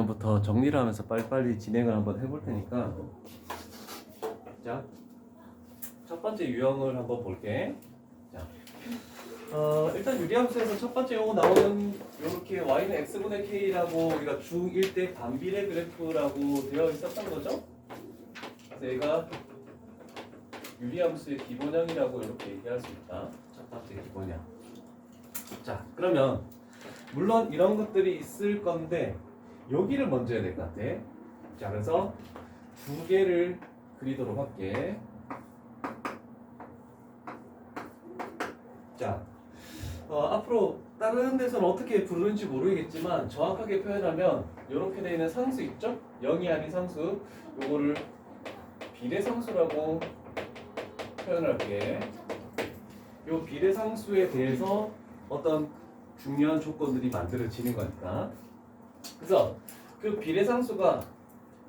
전부터 정리를 하면서 빨리빨리 진행을 한번 해볼 테니까. 자, 첫 번째 유형을 한번 볼게. 자, 일단 유리함수에서 첫 번째 요거 나오는 이렇게 y는 x분의 k라고 우리가 중1 때 반비례 그래프라고 되어 있었던 거죠. 그래서 얘가 유리함수의 기본형이라고 이렇게 얘기할 수 있다. 첫 번째 기본형. 자, 그러면 물론 이런 것들이 있을 건데 여기를 먼저 해야 될 것 같아. 자, 그래서 두 개를 그리도록 할게. 자, 앞으로 다른 데서는 어떻게 부르는지 모르겠지만 정확하게 표현하면 이렇게 되어 있는 상수 있죠? 0이 아닌 상수, 요거를 비례상수라고 표현할게. 요 비례상수에 대해서 어떤 중요한 조건들이 만들어지는 거니까. 그래서 그 비례상수가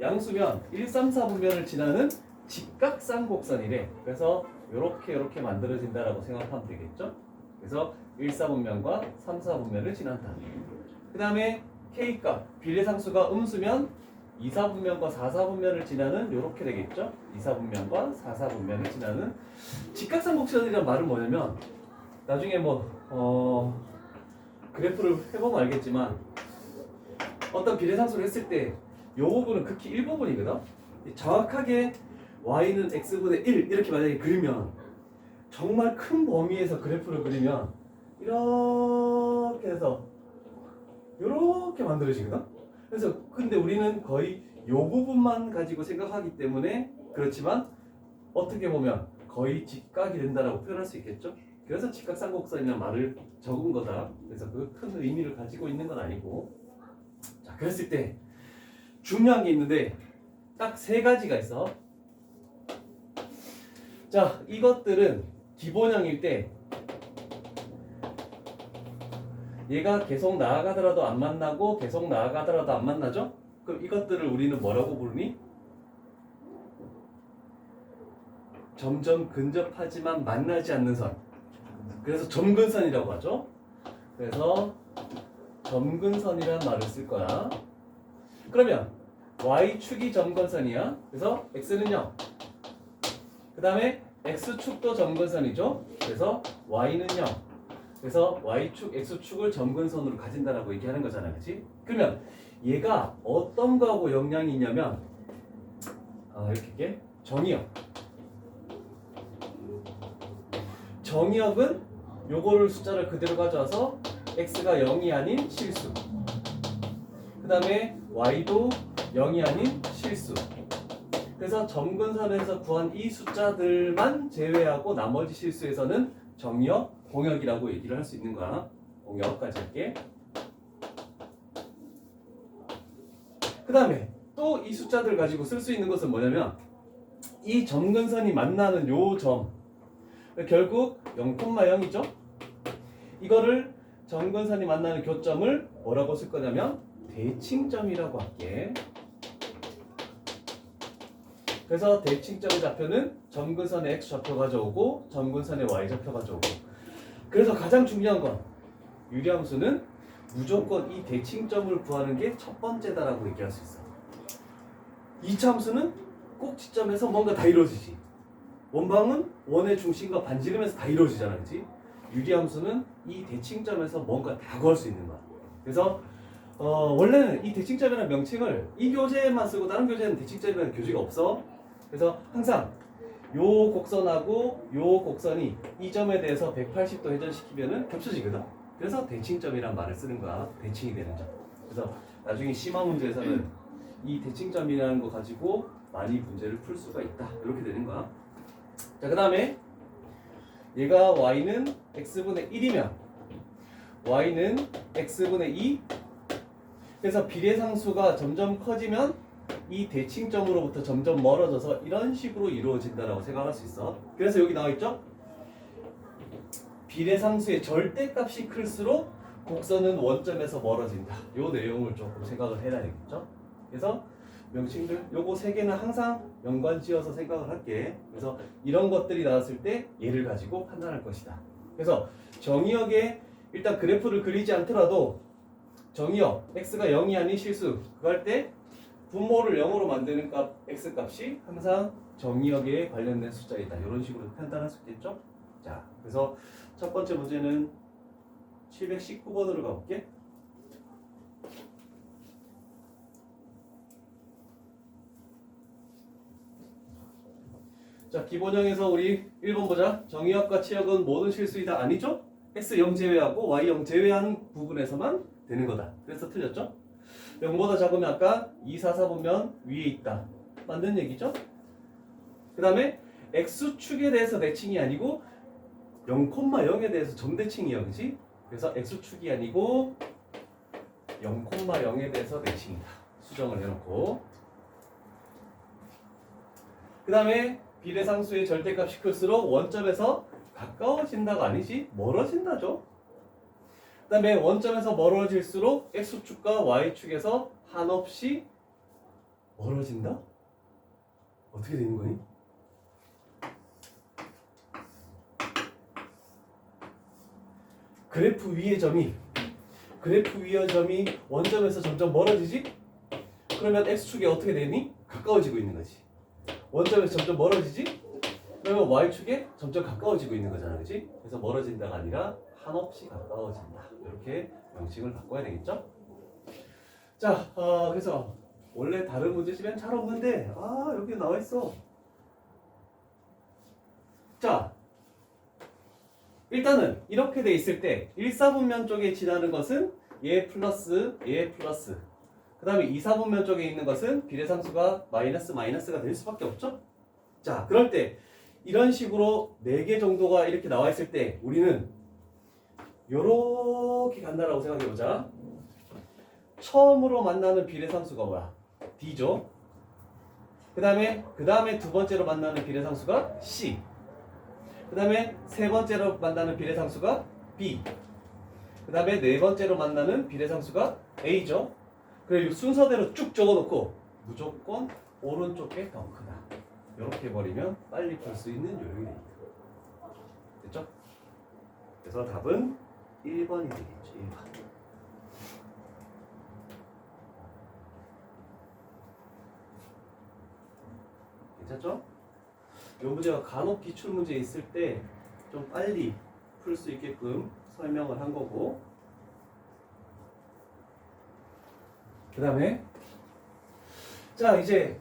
양수면 1, 3, 4분면을 지나는 직각쌍곡선이래. 그래서 이렇게 만들어진다라고 생각하면 되겠죠. 그래서 1, 4분면과 3, 4분면을 지난다. 그 다음에 K값 비례상수가 음수면 2, 4분면과 4, 4분면을 지나는 이렇게 되겠죠. 2, 4분면과 4, 4분면을 지나는 직각쌍곡선이란 말은 뭐냐면 나중에 그래프를 해보면 알겠지만 어떤 비례상수를 했을 때 이 부분은 극히 일부분이거든. 정확하게 y는 x분의 1 이렇게 만약에 그리면 정말 큰 범위에서 그래프를 그리면 이렇게 해서 이렇게 만들어지거든. 그래서 근데 우리는 거의 이 부분만 가지고 생각하기 때문에 그렇지만 어떻게 보면 거의 직각이 된다라고 표현할 수 있겠죠. 그래서 직각쌍곡선이라는 말을 적은 거다. 그래서 그 큰 의미를 가지고 있는 건 아니고. 자, 그랬을 때 중요한 게 있는데 딱 세 가지가 있어. 자, 이것들은 기본형일 때 얘가 계속 나아가더라도 안 만나고 계속 나아가더라도 안 만나죠? 그럼 이것들을 우리는 뭐라고 부르니? 점점 근접하지만 만나지 않는 선. 그래서 점근선이라고 하죠. 그래서 점근선이란 말을 쓸 거야. 그러면 y축이 점근선이야. 그래서 x는 0. 그 다음에 x축도 점근선이죠. 그래서 y는 0. 그래서 y축, x축을 점근선으로 가진다라고 얘기하는 거잖아. 그치? 그러면 얘가 어떤 거하고 영향이 있냐면 이렇게 정의역. 정의역은 요거를 숫자를 그대로 가져와서 x가 0이 아닌 실수. 그 다음에 y도 0이 아닌 실수. 그래서 점근선에서 구한 이 숫자들만 제외하고 나머지 실수에서는 정의역, 공역이라고 얘기를 할 수 있는 거야. 공역까지 할게. 그 다음에 또 이 숫자들 가지고 쓸 수 있는 것은 뭐냐면 이 점근선이 만나는 요 점 결국 0,0이죠. 이거를 점근선이 만나는 교점을 뭐라고 쓸 거냐면 대칭점이라고 할게. 그래서 대칭점의 좌표는 점근선의 x좌표 가져오고 점근선의 y좌표 가져오고. 그래서 가장 중요한 건 유리함수는 무조건 이 대칭점을 구하는 게 첫 번째다라고 얘기할 수 있어. 2차 함수는 꼭지점에서 뭔가 다 이루어지지. 원방은 원의 중심과 반지름에서 다 이루어지잖아, 그렇지? 유리함수는 이 대칭점에서 뭔가 다 구할 수 있는 거야. 그래서 원래는 이 대칭점이라는 명칭을 이 교재에만 쓰고 다른 교재는 대칭점이라는 교재가 없어. 그래서 항상 요 곡선하고 요 곡선이 이 점에 대해서 180도 회전시키면은 겹쳐지거든. 그래서 대칭점이란 말을 쓰는 거야. 대칭이 되는 점. 그래서 나중에 심화 문제에서는 이 대칭점이라는 거 가지고 많이 문제를 풀 수가 있다. 이렇게 되는 거야. 자, 그 다음에 얘가 y는 x분의 1이면 y는 x분의 2. 그래서 비례상수가 점점 커지면 이 대칭점으로부터 점점 멀어져서 이런 식으로 이루어진다라고 생각할 수 있어. 그래서 여기 나와 있죠? 비례상수의 절대값이 클수록 곡선은 원점에서 멀어진다. 요 내용을 조금 생각을 해야 되겠죠? 그래서 명칭들 요거 세 개는 항상 연관지어서 생각을 할게. 그래서 이런 것들이 나왔을 때 얘를 가지고 판단할 것이다. 그래서 정의역에 일단 그래프를 그리지 않더라도 정의역 x가 0이 아닌 실수 그거 할 때 분모를 0으로 만드는 값 x 값이 항상 정의역에 관련된 숫자이다. 이런 식으로 판단할 수 있겠죠? 자, 그래서 첫 번째 문제는 719번으로 가볼게. 자, 기본형에서 우리 1번 보자. 정의역과 치역은 모든 실수이다. 아니죠? x0 제외하고 y0 제외한 부분에서만 되는 거다. 그래서 틀렸죠? 0보다 작으면 아까 2, 4, 4 보면 위에 있다. 맞는 얘기죠? 그 다음에 x축에 대해서 대칭이 아니고 0,0에 대해서 점대칭이야. 그치? 그래서 x축이 아니고 0,0에 대해서 대칭이다. 수정을 해놓고 그 다음에 비례상수의 절대값이 클수록 원점에서 가까워진다가 아니지 멀어진다죠. 그 다음에 원점에서 멀어질수록 x축과 y축에서 한없이 멀어진다? 어떻게 되는 거니? 그래프 위의 점이 원점에서 점점 멀어지지? 그러면 x축이 어떻게 되니? 가까워지고 있는 거지. 원점에서 점점 멀어지지? 그러면 y축에 점점 가까워지고 있는 거잖아. 그치? 그래서 멀어진다가 아니라 한없이 가까워진다. 이렇게 명칭을 바꿔야 되겠죠? 자, 그래서 원래 다른 문제집엔 잘 없는데 여기 나와 있어. 자, 일단은 이렇게 돼 있을 때 1사분면 쪽에 지나는 것은 얘 플러스 그 다음에 2사분면 쪽에 있는 것은 비례상수가 마이너스가 될 수밖에 없죠? 자, 그럴 때 이런 식으로 4개 정도가 이렇게 나와 있을 때 우리는 요렇게 간다라고 생각해보자. 처음으로 만나는 비례상수가 뭐야? D죠. 그 다음에 두 번째로 만나는 비례상수가 C. 그 다음에 세 번째로 만나는 비례상수가 B. 그 다음에 네 번째로 만나는 비례상수가 A죠. 그리고 순서대로 쭉 적어놓고 무조건 오른쪽 게 더 크다. 이렇게 버리면 빨리 풀 수 있는 요령이 됩니다. 됐죠? 그래서 답은 1번이 되겠죠. 1번. 괜찮죠? 이 문제가 간혹 기출 문제 있을 때 좀 빨리 풀 수 있게끔 설명을 한 거고, 그 다음에 자 이제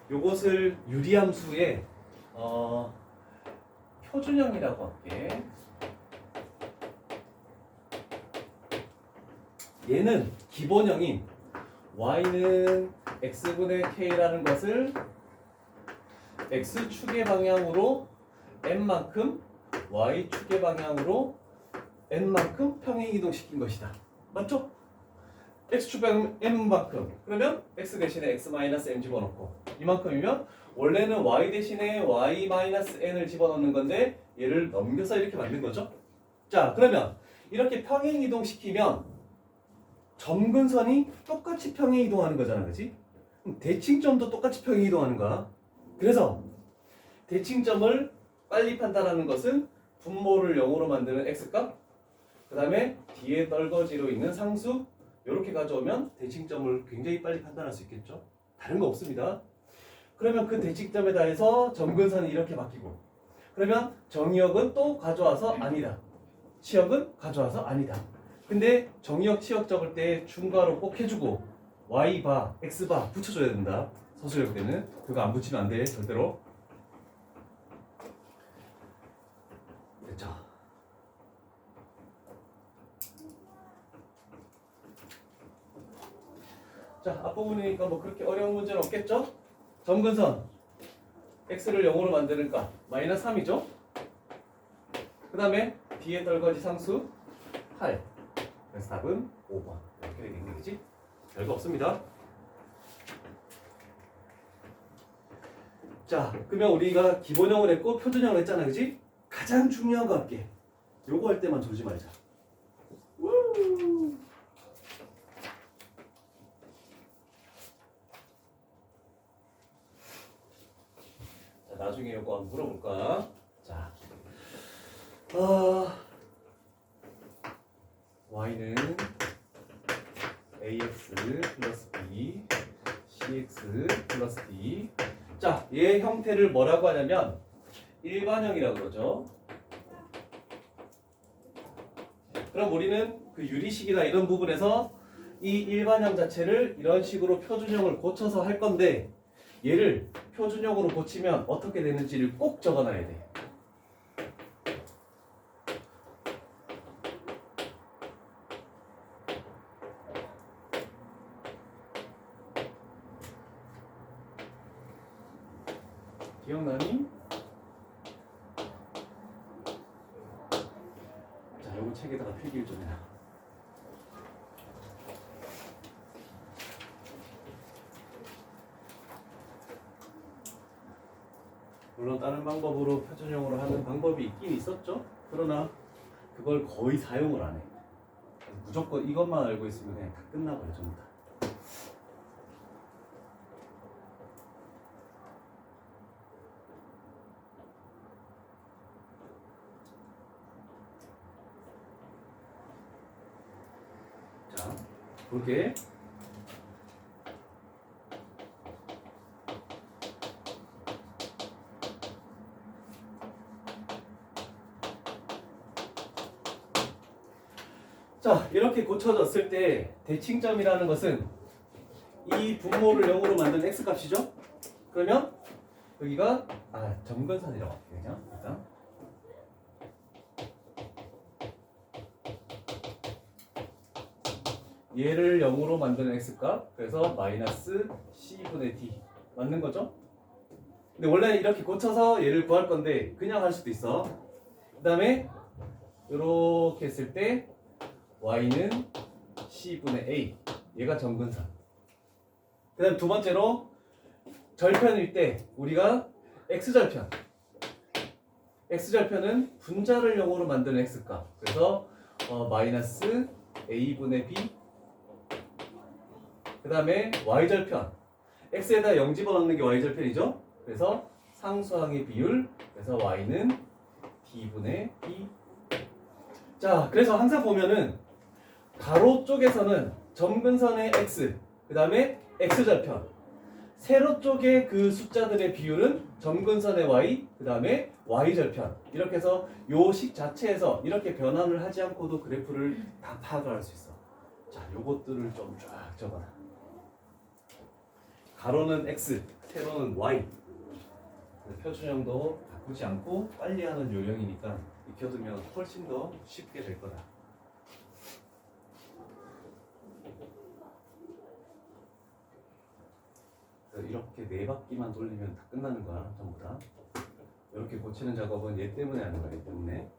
요것을 유리함수의 표준형이라고 할게. 얘는 기본형인 y는 x분의 k라는 것을 x축의 방향으로 n만큼 y축의 방향으로 n만큼 평행이동시킨 것이다. 맞죠? x축 방향 n만큼. 그러면 x 대신에 x-m 집어넣고 이만큼이면 원래는 y 대신에 y-n을 집어넣는 건데 얘를 넘겨서 이렇게 만든 거죠. 자, 그러면 이렇게 평행이동시키면 점근선이 똑같이 평행이동하는 거잖아. 그치? 대칭점도 똑같이 평행이동하는 거야. 그래서 대칭점을 빨리 판단하는 것은 분모를 0으로 만드는 x값, 그 다음에 뒤에 떨거지로 있는 상수 이렇게 가져오면 대칭점을 굉장히 빨리 판단할 수 있겠죠. 다른 거 없습니다. 그러면 그 대칭점에 대해서 점근선이 이렇게 바뀌고, 그러면 정의역은 또 가져와서 아니다, 치역은 가져와서 아니다. 근데 정의역 치역 적을 때 중괄호 꼭 해주고 y바 x바 붙여줘야 된다. 서술역 때는 그거 안 붙이면 안 돼. 절대로. 됐죠? 자, 앞부분이니까 뭐 그렇게 어려운 문제는 없겠죠? 점근선 x를 0으로 만드니까 마이너스 3이죠? 그 다음에 뒤에 떨거지 상수 8. 그래서 답은 5번. 이렇게 되겠네, 그지? 별거 없습니다. 자, 그러면 우리가 기본형을 했고 표준형을 했잖아, 그지? 가장 중요한 거 할게. 요거 할 때만 졸지 말자. 우! 자, 나중에 요거 한번 물어볼까? 자, y는 ax 플러스 b cx 플러스 d. 자, 얘 형태를 뭐라고 하냐면 일반형이라고 그러죠. 그럼 우리는 그 유리식이나 이런 부분에서 이 일반형 자체를 이런 식으로 표준형을 고쳐서 할 건데 얘를 표준형으로 고치면 어떻게 되는지를 꼭 적어놔야 돼. 기억나니? 자, 요거 책에다가 필기를 좀 해라. 물론 다른 방법으로 표준형으로 하는 방법이 있긴 있었죠. 그러나 그걸 거의 사용을 안 해. 무조건 이것만 알고 있으면 그냥 다 끝나버려 전부 다. 자, 볼게. 자, 이렇게 고쳐졌을 때 대칭점이라는 것은 이 분모를 0으로 만든 x값이죠? 그러면 여기가 점근선이라고 할게요. 그냥 일단 얘를 0으로 만드는 x값, 그래서 마이너스 c분의 d 맞는 거죠? 근데 원래 이렇게 고쳐서 얘를 구할 건데 그냥 할 수도 있어. 그 다음에 이렇게 했을 때 y는 c분의 a, 얘가 점근선. 그 다음 두 번째로 절편일 때 우리가 x절편, x절편은 분자를 0으로 만드는 x값, 그래서 마이너스 a분의 b. 그 다음에 y절편, x에다 0 집어넣는 게 y절편이죠. 그래서 상수항의 비율, 그래서 y는 d분의 b. 자, 그래서 항상 보면은 가로 쪽에서는 점근선의 x, 그 다음에 x절편, 세로 쪽의 그 숫자들의 비율은 점근선의 y, 그 다음에 y절편. 이렇게 해서 요 식 자체에서 이렇게 변환을 하지 않고도 그래프를 다 파악을 할 수 있어. 자, 요것들을 좀 쫙 적어라. 가로는 x, 세로는 y. 표준형도 바꾸지 않고 빨리 하는 요령이니까 익혀두면 훨씬 더 쉽게 될 거다. 이렇게 네 바퀴만 돌리면 다 끝나는 거야, 전부 다. 이렇게 고치는 작업은 얘 때문에 하는 거야, 얘 때문에.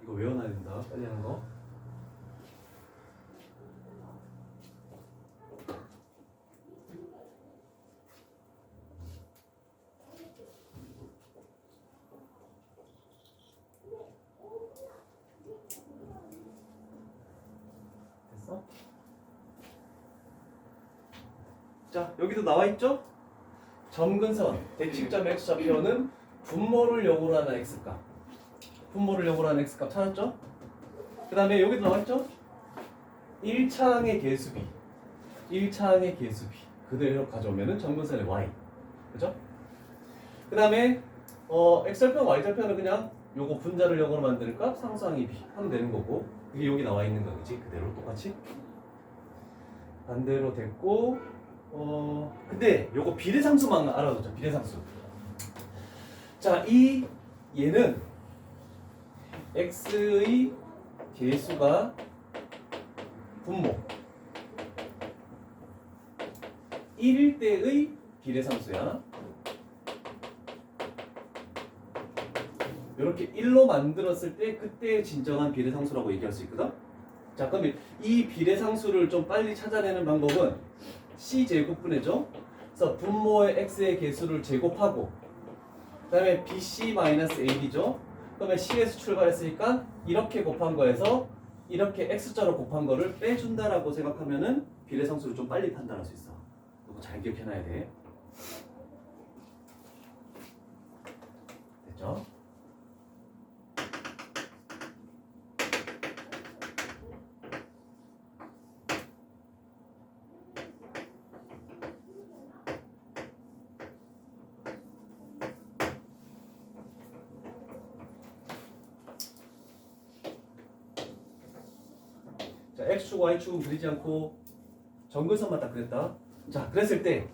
이거 외워놔야 된다, 빨리 하는 거. 됐어? 자, 여기도 나와 있죠? 점근선, 대칭점 x좌표는 분모를 0으로 하는 x값. 분모를 0으로 하는 x값 찾았죠? 그 다음에 여기도 나와 있죠? 1차항의 개수비. 1차항의 개수비. 그대로 가져오면은 점근선의 y. 그죠? 그 다음에 x절편, y절편은 그냥 요거 분자를 0으로 만드는 값, 상수항의 b 하면 되는 거고, 그게 여기 나와 있는 거겠지? 그대로 똑같이. 반대로 됐고, 근데 요거 비례상수만 알아두자. 비례상수. 자, 얘는 x의 개수가 분모 1일 때의 비례상수야. 이렇게 1로 만들었을 때 그때의 진정한 비례상수라고 얘기할 수 있거든. 자, 그럼 이 비례상수를 좀 빨리 찾아내는 방법은 c제곱분해죠. 그래서 분모의 x의 개수를 제곱하고 그 다음에 bc-ab죠. 그러면 c에서 출발했으니까 이렇게 곱한 거에서 이렇게 x자로 곱한 거를 빼준다라고 생각하면은 비례상수를 좀 빨리 판단할 수 있어. 이거 잘 기억해놔야 돼. 보자. 자, x축, y축은 그리지 않고 정근선만 딱 그렸다. 자, 그랬을 때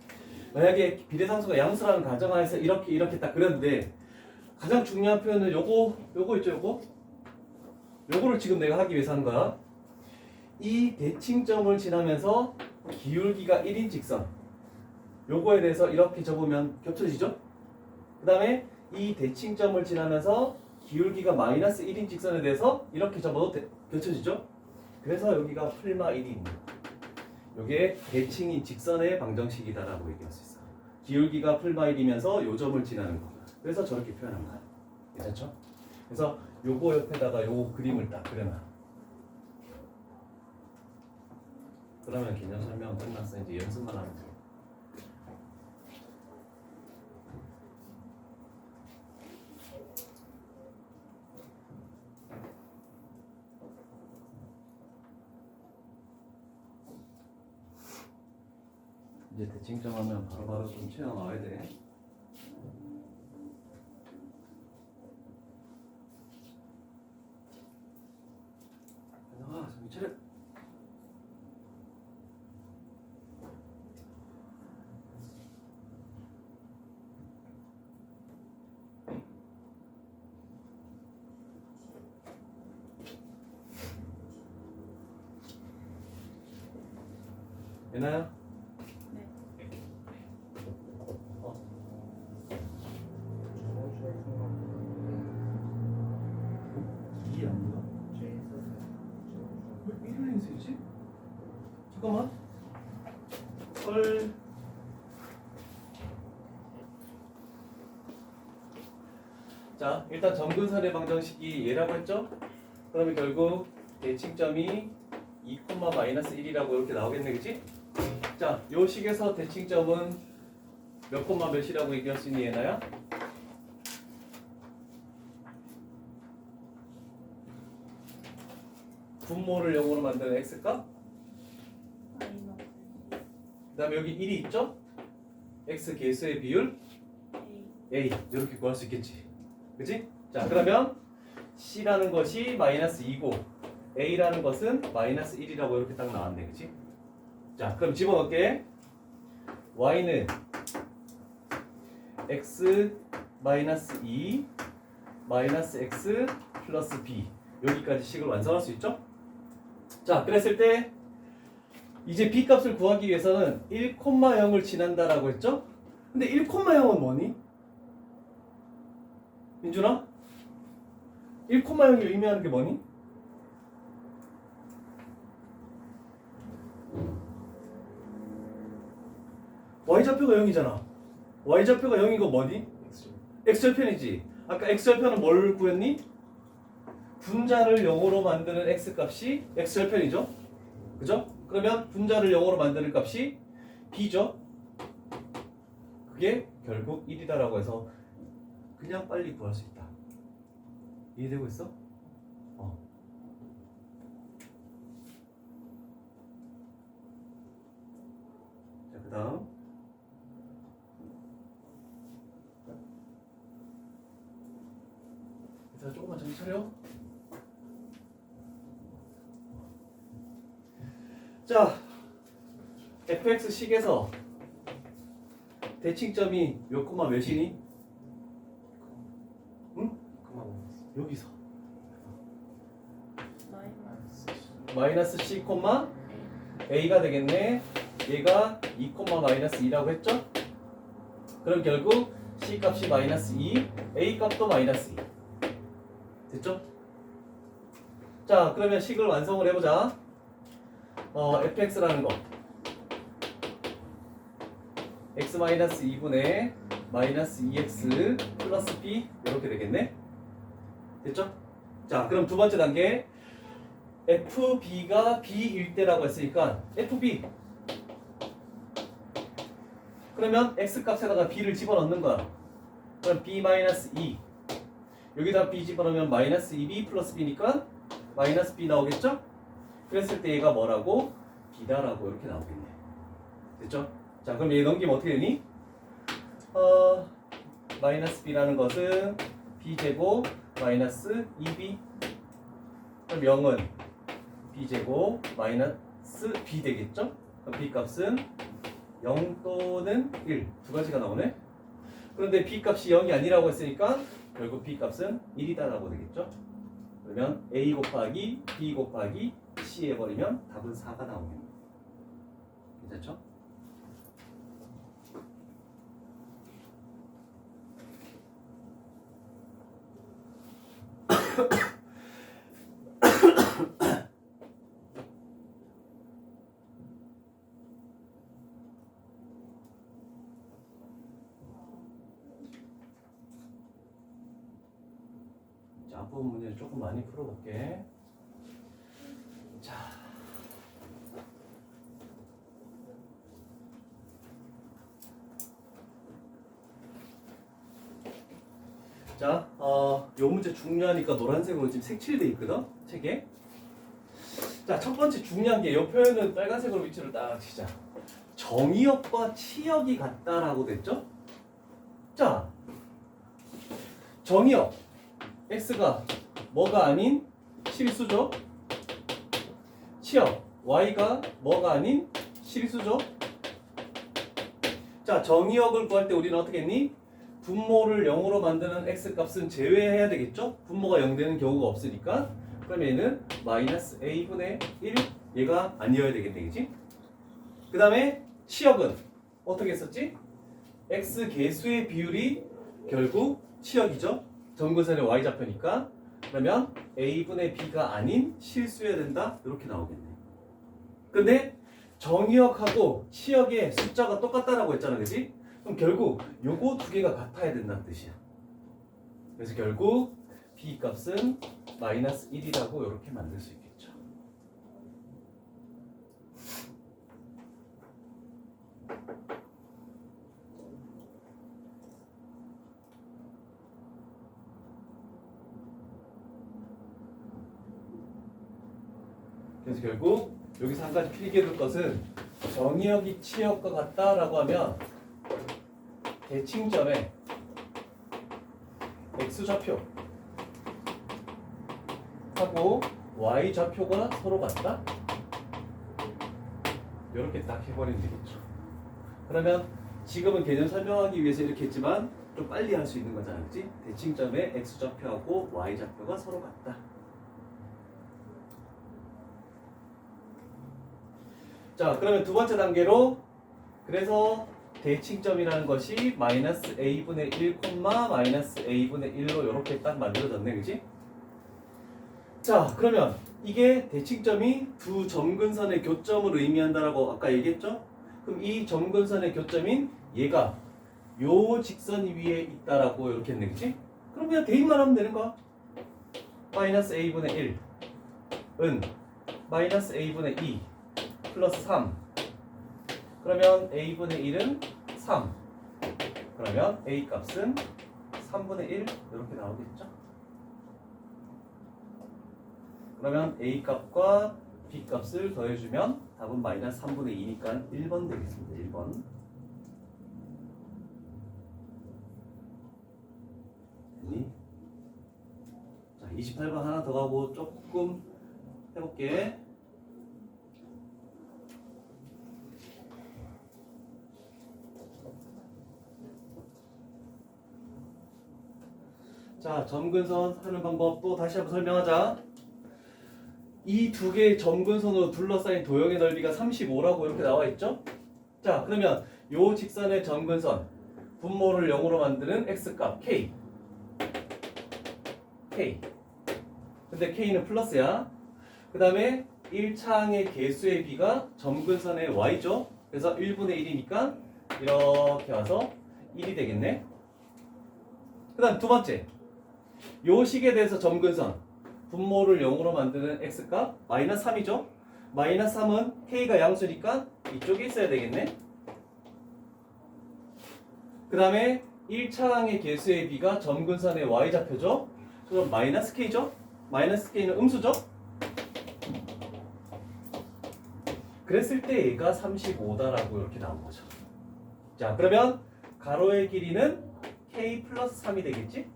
만약에 비례상수가 양수라는 가정하에서 이렇게 딱 그렸는데 가장 중요한 표현은 요거 있죠, 요거를 지금 내가 하기 위해서 하는 거야. 이 대칭점을 지나면서 기울기가 1인 직선, 요거에 대해서 이렇게 접으면 겹쳐지죠? 그 다음에 이 대칭점을 지나면서 기울기가 마이너스 1인 직선에 대해서 이렇게 접어도 겹쳐지죠? 그래서 여기가 풀마 1인, 요게 대칭인 직선의 방정식이다라고 얘기할 수 있어. 기울기가 풀마 1이면서 요 점을 지나는 거. 그래서 저렇게 표현한 거야. 괜찮죠? 그래서 요거 옆에다가 요 그림을 딱 그려놔. 그러면 개념 설명은 끝났어. 이제 연습만 하면 돼. 이제 대칭점 하면 바로바로 좀 튀어나와야 돼. 정신 차려. 예나야? 네. 이게 안 보여? 왜 이런 쓰지? 잠깐만. 헐. 자, 일단 점근선의 방정식이 얘라고 했죠? 그러면 결국 대칭점이 2, 마이너스 1이라고 이렇게 나오겠네, 그치? 자, 요 식에서 대칭점은 몇 몇이라고 얘기할 수 있니, 얘나야? 분모를 0으로 만드는 x값? 그 다음에 여기 1이 있죠? x 개수의 비율? a. 이렇게 구할 수 있겠지. 그치? 자, 그러면 c라는 것이 마이너스 2고 a라는 것은 마이너스 1이라고 이렇게 딱 나왔네. 그치? 자, 그럼 집어넣을게. y는 x 마이너스 2 마이너스 x 플러스 b, 여기까지 식을 완성할 수 있죠? 자, 그랬을 때 이제 b 값을 구하기 위해서는 1,0을 지난다라고 했죠? 근데 1,0은 뭐니? 민준아? 1,0이 의미하는 게 뭐니? y좌표가 0이잖아. y좌표가 0이고 뭐니? x절편이지. 아까 x절편은 뭘 구했니? 분자를 0으로 만드는 x값이 x절편이죠. 그죠? 그러면 분자를 0으로 만드는 값이 b죠. 그게 결국 1이다라고 해서 그냥 빨리 구할 수 있다. 이해되고 있어? 자, 그 다음 자, 조금만 정신 차려. 자, fx식에서 대칭점이 몇 콤마 몇이니? 응? 여기서 마이너스 c 콤마 a가 되겠네. 얘가 2 콤마 마이너스 2라고 했죠? 그럼 결국 c 값이 마이너스 2, a 값도 마이너스 2. 됐죠? 자, 그러면 식을 완성을 해보자. fx라는 거 x-2분의 마이너스 2x 플러스 b 이렇게 되겠네. 됐죠? 자, 그럼 두 번째 단계 fb가 b일 때라고 했으니까 fb, 그러면 x 값에다가 b를 집어넣는 거야. 그럼 b-2 여기다 b 집어넣으면 마이너스 2b 플러스 b니까 마이너스 b 나오겠죠? 그랬을 때 얘가 뭐라고? b다라고 이렇게 나오겠네. 됐죠? 자, 그럼 얘 넘기면 어떻게 되니? 마이너스 b라는 것은 b제곱 마이너스 2b. 그럼 0은 b제곱 마이너스 b 되겠죠? 그럼 b 값은 0 또는 1 두 가지가 나오네. 그런데 b 값이 0이 아니라고 했으니까 결국 b 값은 1이다라고 되겠죠? 그러면 a 곱하기 b 곱하기 c 해버리면 답은 4가 나오겠네. 괜찮죠? 자, 앞부분 문제 조금 많이 풀어볼게. 자, 요 문제 중요하니까 노란색으로 지금 색칠돼 있거든, 책에. 자, 첫 번째 중요한 게 이 표현은 빨간색으로 위치를 딱 치자. 정의역과 치역이 같다라고 됐죠? 자, 정의역 x가 뭐가 아닌 실수죠? 치역 y가 뭐가 아닌 실수죠? 자, 정의역을 구할 때 우리는 어떻게 했니? 분모를 0으로 만드는 x값은 제외해야 되겠죠? 분모가 0 되는 경우가 없으니까. 그럼 얘는 마이너스 a분의 1 얘가 아니어야 되겠네, 그치? 그 다음에 치역은 어떻게 했었지? x 개수의 비율이 결국 치역이죠? 점근선의 y좌표니까. 그러면 a분의 b가 아닌 실수여야 된다 이렇게 나오겠네. 근데 정의역하고 치역의 숫자가 똑같다라고 했잖아, 그치? 그럼 결국 요거 두 개가 같아야 된다는 뜻이야. 그래서 결국 b 값은 마이너스 1이라고 이렇게 만들 수 있겠죠. 그래서 결국 여기서 한 가지 필기해둘 것은 정의역이 치역과 같다라고 하면 대칭점에 x좌표 하고 y좌표가 서로 같다? 이렇게 딱 해버리면 되겠죠. 그러면 지금은 개념 설명하기 위해서 이렇게 했지만 좀 빨리 할 수 있는 거잖아, 그치? 대칭점에 x좌표하고 y좌표가 서로 같다. 자, 그러면 두 번째 단계로 그래서 대칭점이라는 것이 마이너스 a분의 1, 마이너스 a분의 1로 이렇게 딱 만들어졌네, 그치? 자, 그러면 이게 대칭점이 두 점근선의 교점을 의미한다라고 아까 얘기했죠? 그럼 이 점근선의 교점인 얘가 요 직선 위에 있다라고 이렇게 했네, 그치? 그럼 그냥 대입만 하면 되는 거야. 마이너스 a분의 1은 마이너스 a분의 2 플러스 3. 그러면 a분의 1은 3. 그러면 a 값은 3분의 1 이렇게 나오겠죠? 그러면 a 값과 b 값을 더해주면 답은 마이너스 3분의 2니까 1번 되겠습니다. 1번. 됐니? 자, 28번 하나 더 가고 조금 해볼게. 자, 점근선 하는 방법 또 다시 한번 설명하자. 이 두 개의 점근선으로 둘러싸인 도형의 넓이가 35라고 이렇게 나와 있죠? 자, 그러면 요 직선의 점근선 분모를 0으로 만드는 x값 k. 근데 k는 플러스야. 그 다음에 1차항의 개수의 b가 점근선의 y죠. 그래서 1분의 1이니까 이렇게 와서 1이 되겠네. 그 다음 두 번째, 요 식에 대해서 점근선 분모를 0으로 만드는 x값 마이너스 3이죠. 마이너스 3은 k가 양수니까 이쪽에 있어야 되겠네. 그 다음에 1차항의 개수의 b가 점근선의 y좌표죠. 그럼 마이너스 K죠? 마이너스 K는 음수죠? 그랬을 때 얘가 35다라고 이렇게 나온 거죠. 자, 그러면 가로의 길이는 K 플러스 3이 되겠지?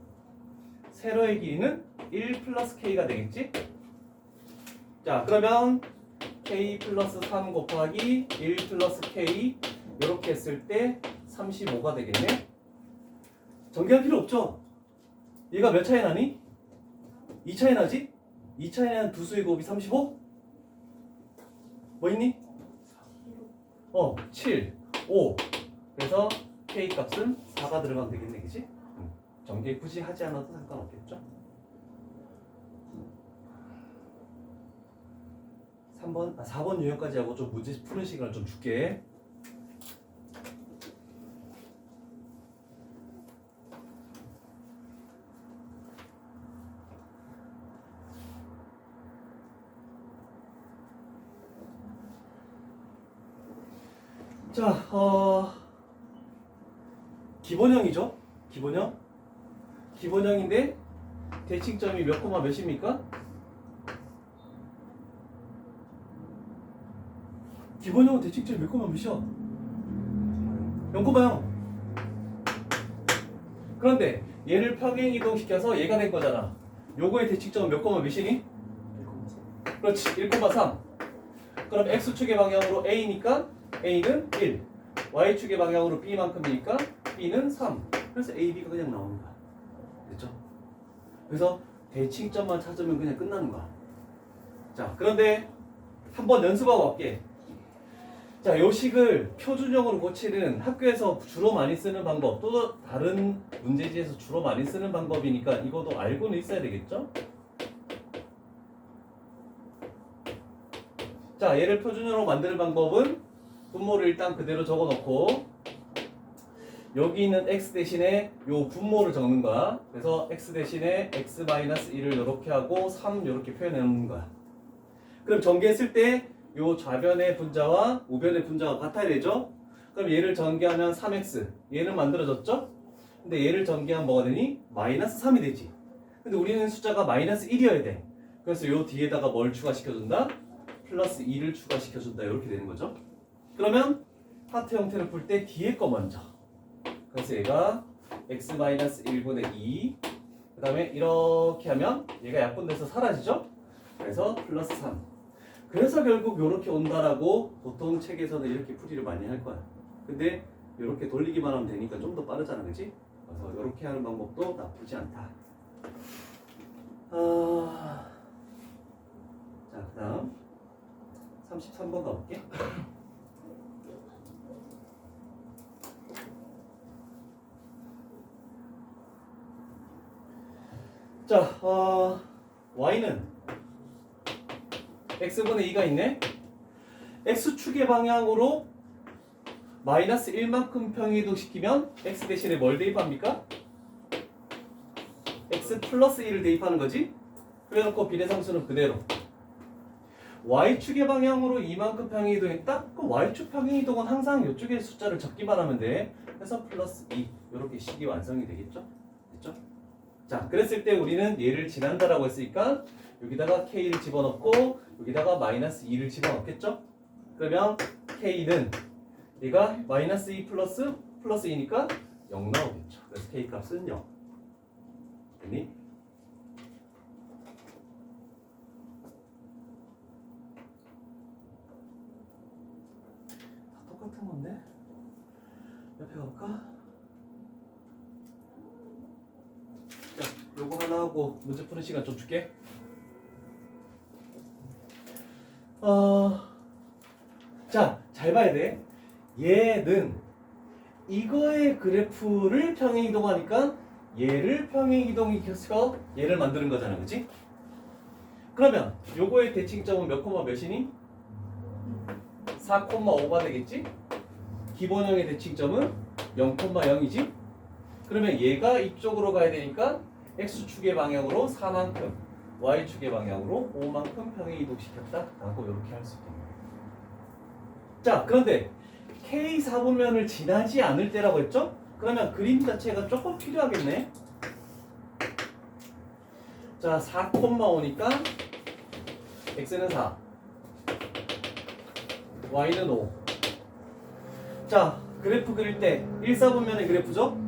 세로의 길이는 1 플러스 K가 되겠지? 자, 그러면 K 플러스 3 곱하기 1 플러스 K 이렇게 했을 때 35가 되겠네? 전개할 필요 없죠? 얘가 몇 차이 나니? 2 차이 나지? 2 차이 나는 두 수의 곱이 35? 뭐 있니? 7, 5. 그래서 K 값은 4가 들어가면 되겠네, 그치? 전개 굳이 하지 않아도 상관없겠죠? 4번 유형까지 하고 좀 문제 푸는 시간을 좀 줄게. 자, 기본형이죠? 기본형? 기본형인데 대칭점이 몇 콤마 몇입니까? 기본형은 대칭점이 몇 콤마 몇이야? 0,0. 그런데 얘를 평행 이동시켜서 얘가 된 거잖아. 요거의 대칭점은 몇 콤마 몇이니? 1,3. 그렇지, 1,3. 그럼 x축의 방향으로 a니까 a는 1, y축의 방향으로 b만큼이니까 b는 3. 그래서 a, b가 그냥 나오는 거야. 됐죠? 그래서 대칭점만 찾으면 그냥 끝나는 거야. 자, 그런데 한번 연습하고 갈게. 자, 요 식을 표준형으로 고치는 학교에서 주로 많이 쓰는 방법, 또 다른 문제지에서 주로 많이 쓰는 방법이니까 이것도 알고는 있어야 되겠죠? 자, 얘를 표준형으로 만드는 방법은 분모를 일단 그대로 적어놓고 여기 있는 x 대신에 요 분모를 적는 거야. 그래서 x 대신에 x-1을 이렇게 하고 3 이렇게 표현해 놓는 거야. 그럼 전개했을 때 요 좌변의 분자와 우변의 분자가 같아야 되죠? 그럼 얘를 전개하면 3x, 얘는 만들어졌죠? 근데 얘를 전개하면 뭐가 되니? 마이너스 3이 되지. 근데 우리는 숫자가 마이너스 1이어야 돼. 그래서 요 뒤에다가 뭘 추가시켜준다? 플러스 2를 추가시켜준다. 이렇게 되는 거죠. 그러면 하트 형태를 풀 때 뒤에 거 먼저. 그래서 얘가 x-1분의 2, 그 다음에 이렇게 하면 얘가 약분돼서 사라지죠? 그래서 플러스 3. 그래서 결국 이렇게 온다라고 보통 책에서는 이렇게 풀이를 많이 할 거야. 근데 이렇게 돌리기만 하면 되니까 좀 더 빠르잖아, 그치? 그래서 이렇게 하는 방법도 나쁘지 않다. 자, 그 다음 33번 가볼게. 자, y는 x분의 2가 있네. x축의 방향으로 마이너스 1만큼 평이동시키면 x 대신에 뭘 대입합니까? x 플러스 1을 대입하는 거지. 그래놓고 비례상수는 그대로. y축의 방향으로 2만큼 평이동했다? 그럼 y축 평이동은 항상 이쪽에 숫자를 적기만 하면 돼. 그래서 플러스 2 이렇게 식이 완성이 되겠죠? 됐죠? 자, 그랬을 때 우리는 얘를 지난다라고 했으니까 여기다가 k를 집어넣고 여기다가 마이너스 2를 집어넣겠죠? 그러면 k는 얘가 마이너스 2 플러스 2니까 0 나오겠죠. 그래서 k 값은 0. 됐니? 다 똑같은 건데? 옆에 갈까? 자, 요거 하나 하고 문제 푸는 시간 좀 줄게. 자, 잘 봐야 돼. 얘는 이거의 그래프를 평행이동하니까 얘를 평행이동시켜서 얘를 만드는 거잖아, 그치? 그러면 요거의 대칭점은 몇 콤마 몇이니? 4,5가 되겠지? 기본형의 대칭점은 0,0이지? 그러면 얘가 이쪽으로 가야 되니까 x축의 방향으로 4만큼, y축의 방향으로 5만큼 평행이동시켰다 라고 이렇게 할 수 있는 거예요. 자, 그런데 K4분면을 지나지 않을 때라고 했죠? 그러면 그림 자체가 조금 필요하겠네. 자, 4,5니까 x는 4, y는 5. 자, 그래프 그릴 때 1사분면의 그래프죠?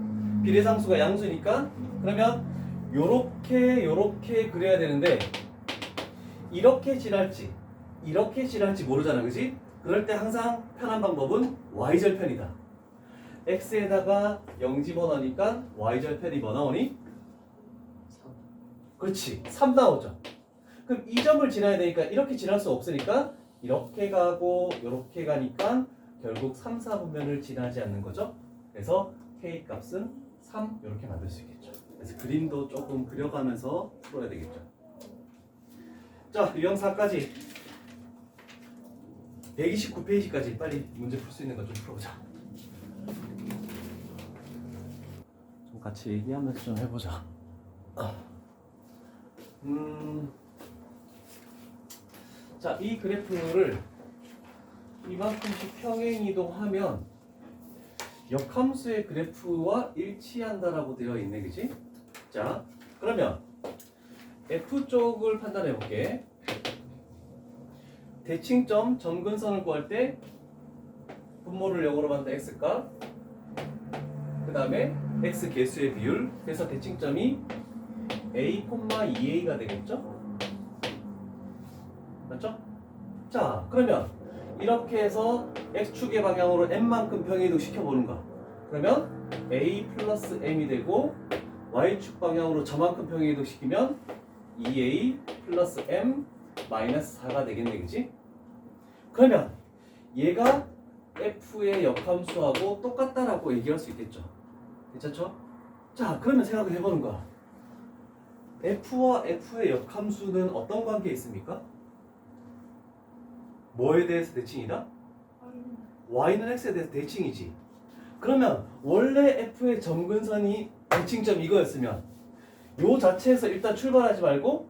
비례상수가 양수니까 그러면 요렇게 그려야 되는데 이렇게 지랄지 모르잖아, 그지? 그럴 때 항상 편한 방법은 y절편이다. x에다가 0 집어넣으니까 y절편이 뭐 나오니? 3. 그렇지, 3 나오죠. 그럼 이 점을 지나야 되니까 이렇게 지날 수 없으니까 이렇게 가고 이렇게 가니까 결국 3, 4분면을 지나지 않는 거죠. 그래서 k 값은 3 이렇게 만들 수 있겠죠. 그래서 그림도 조금 그려가면서 풀어야 되겠죠. 자, 유형 4까지 129페이지까지 빨리 문제 풀 수 있는 거 좀 풀어보자. 좀 같이 얘기하면서 좀 해보자. 자, 이 그래프를 이만큼씩 평행이동하면 역함수의 그래프와 일치한다라고 되어 있네, 그지? 자, 그러면 F 쪽을 판단해 볼게. 대칭점 점근선을 구할 때 분모를 역으로 만든 x값, 그 다음에 x 개수의 비율, 그래서 대칭점이 a, 2a가 되겠죠? 맞죠? 자, 그러면 이렇게 해서 x축의 방향으로 m만큼 평행이동 시켜보는 거야. 그러면 a 플러스 m이 되고 y축 방향으로 저만큼 평행이동 시키면 2a 플러스 m 마이너스 4가 되겠네, 그지? 그러면 얘가 f의 역함수하고 똑같다라고 얘기할 수 있겠죠. 괜찮죠? 자, 그러면 생각을 해보는 거야. f와 f의 역함수는 어떤 관계에 있습니까? 뭐에 대해서 대칭이다? y는 x에 대해서 대칭이지. 그러면 원래 f의 점근선이 대칭점 이거였으면 요 자체에서 일단 출발하지 말고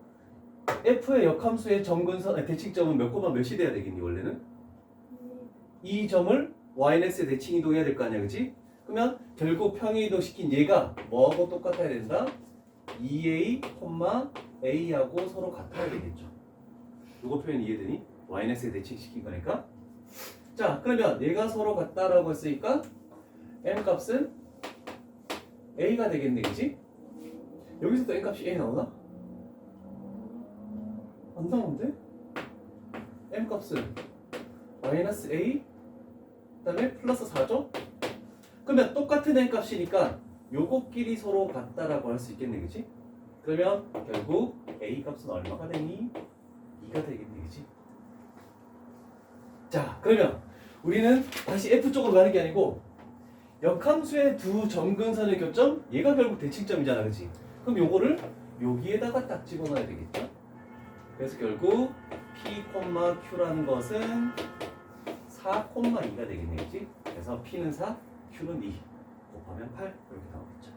f의 역함수의 점근선 대칭점은 몇 콤마 몇이 돼야 되겠니 원래는? 이 점을 y는 x에 대칭 이동해야 될 거 아니야, 그치? 그러면 결국 평행이동 시킨 얘가 뭐하고 똑같아야 된다? 2a, a하고 서로 같아야 되겠죠. 요거 표현 이해되니? y는 x에 대칭 시킨 거니까. 자, 그러면 얘가 서로 같다라고 했으니까 m 값은 a가 되겠네, 그치? 여기서도 m 값이 a 나오나? 안 나오는데? m 값은 마이너스 a 그다음에 플러스 4죠? 그러면 똑같은 m 값이니까 요거끼리 서로 같다라고 할 수 있겠네, 그치? 그러면 결국 a 값은 얼마가 되니? 2가 되겠네, 그치? 자, 그러면 우리는 다시 f 쪽으로 가는 게 아니고 역함수의 두 점근선의 교점, 얘가 결국 대칭점이잖아, 그치? 그럼 요거를 여기에다가 딱 집어넣어야 되겠죠? 그래서 결국 P, Q라는 것은 4,2가 되겠네, 그치? 그래서 P는 4, Q는 2 곱하면 8 이렇게 나오겠죠.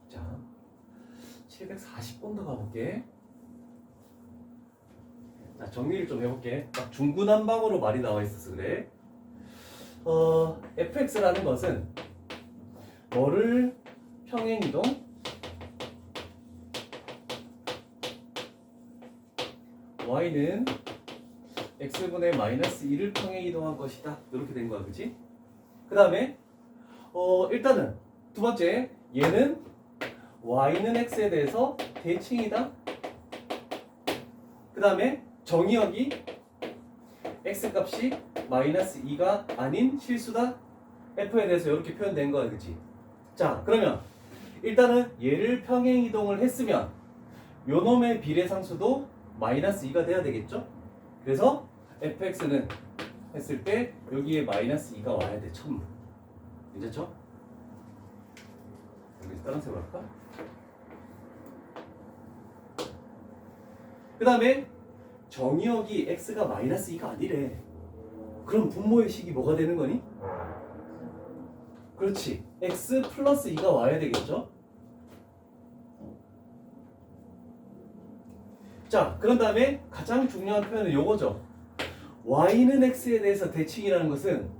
자, 740번 더 가볼게. 자, 정리를 좀 해볼게. 딱 중구난방으로 말이 나와 있어서 그래. fx라는 것은 뭐를 평행이동? y는 x분의 마이너스 1을 평행이동한 것이다. 이렇게 된 거야, 그치? 그 다음에 일단은 두 번째, 얘는 y는 x에 대해서 대칭이다. 그 다음에 정의역이 x 값이 마이너스 2가 아닌 실수다. f에 대해서 이렇게 표현된 거야, 그치? 자, 그러면 일단은 얘를 평행 이동을 했으면 요 놈의 비례상수도 마이너스 2가 돼야 되겠죠? 그래서 fx는 했을 때 여기에 마이너스 2가 와야 돼, 천무. 괜찮죠? 여기서 다른 색으로 할까? 그 다음에 정의역이 x가 마이너스 2가 아니래. 그럼 분모의 식이 뭐가 되는 거니? 그렇지. x 플러스 2가 와야 되겠죠? 자, 그런 다음에 가장 중요한 표현은 요거죠. y는 x에 대해서 대칭이라는 것은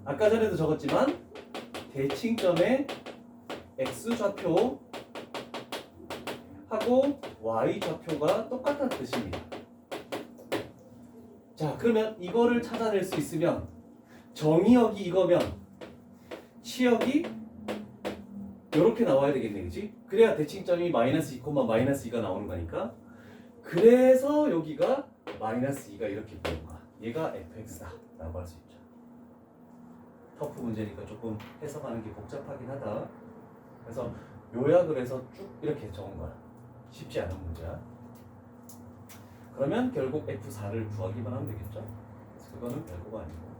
아까 전에도 적었지만 대칭점의 x 좌표 하고 y 좌표가 똑같다는 뜻입니다. 자, 그러면 이거를 찾아낼 수 있으면 정의역이 이거면 치역이 이렇게 나와야 되겠네, 그지? 그래야 대칭점이 마이너스 2, 마이너스 2가 나오는 거니까. 그래서 여기가 마이너스 2가 이렇게 보이는 거야. 얘가 fx다 라고 할 수 있죠. 터프 문제니까 조금 해석하는 게 복잡하긴 하다. 그래서 요약을 해서 쭉 이렇게 적은 거야. 쉽지 않은 문제야. 그러면 결국 f4를 구하기만 하면 되겠죠. 그거는 별거가 아니고.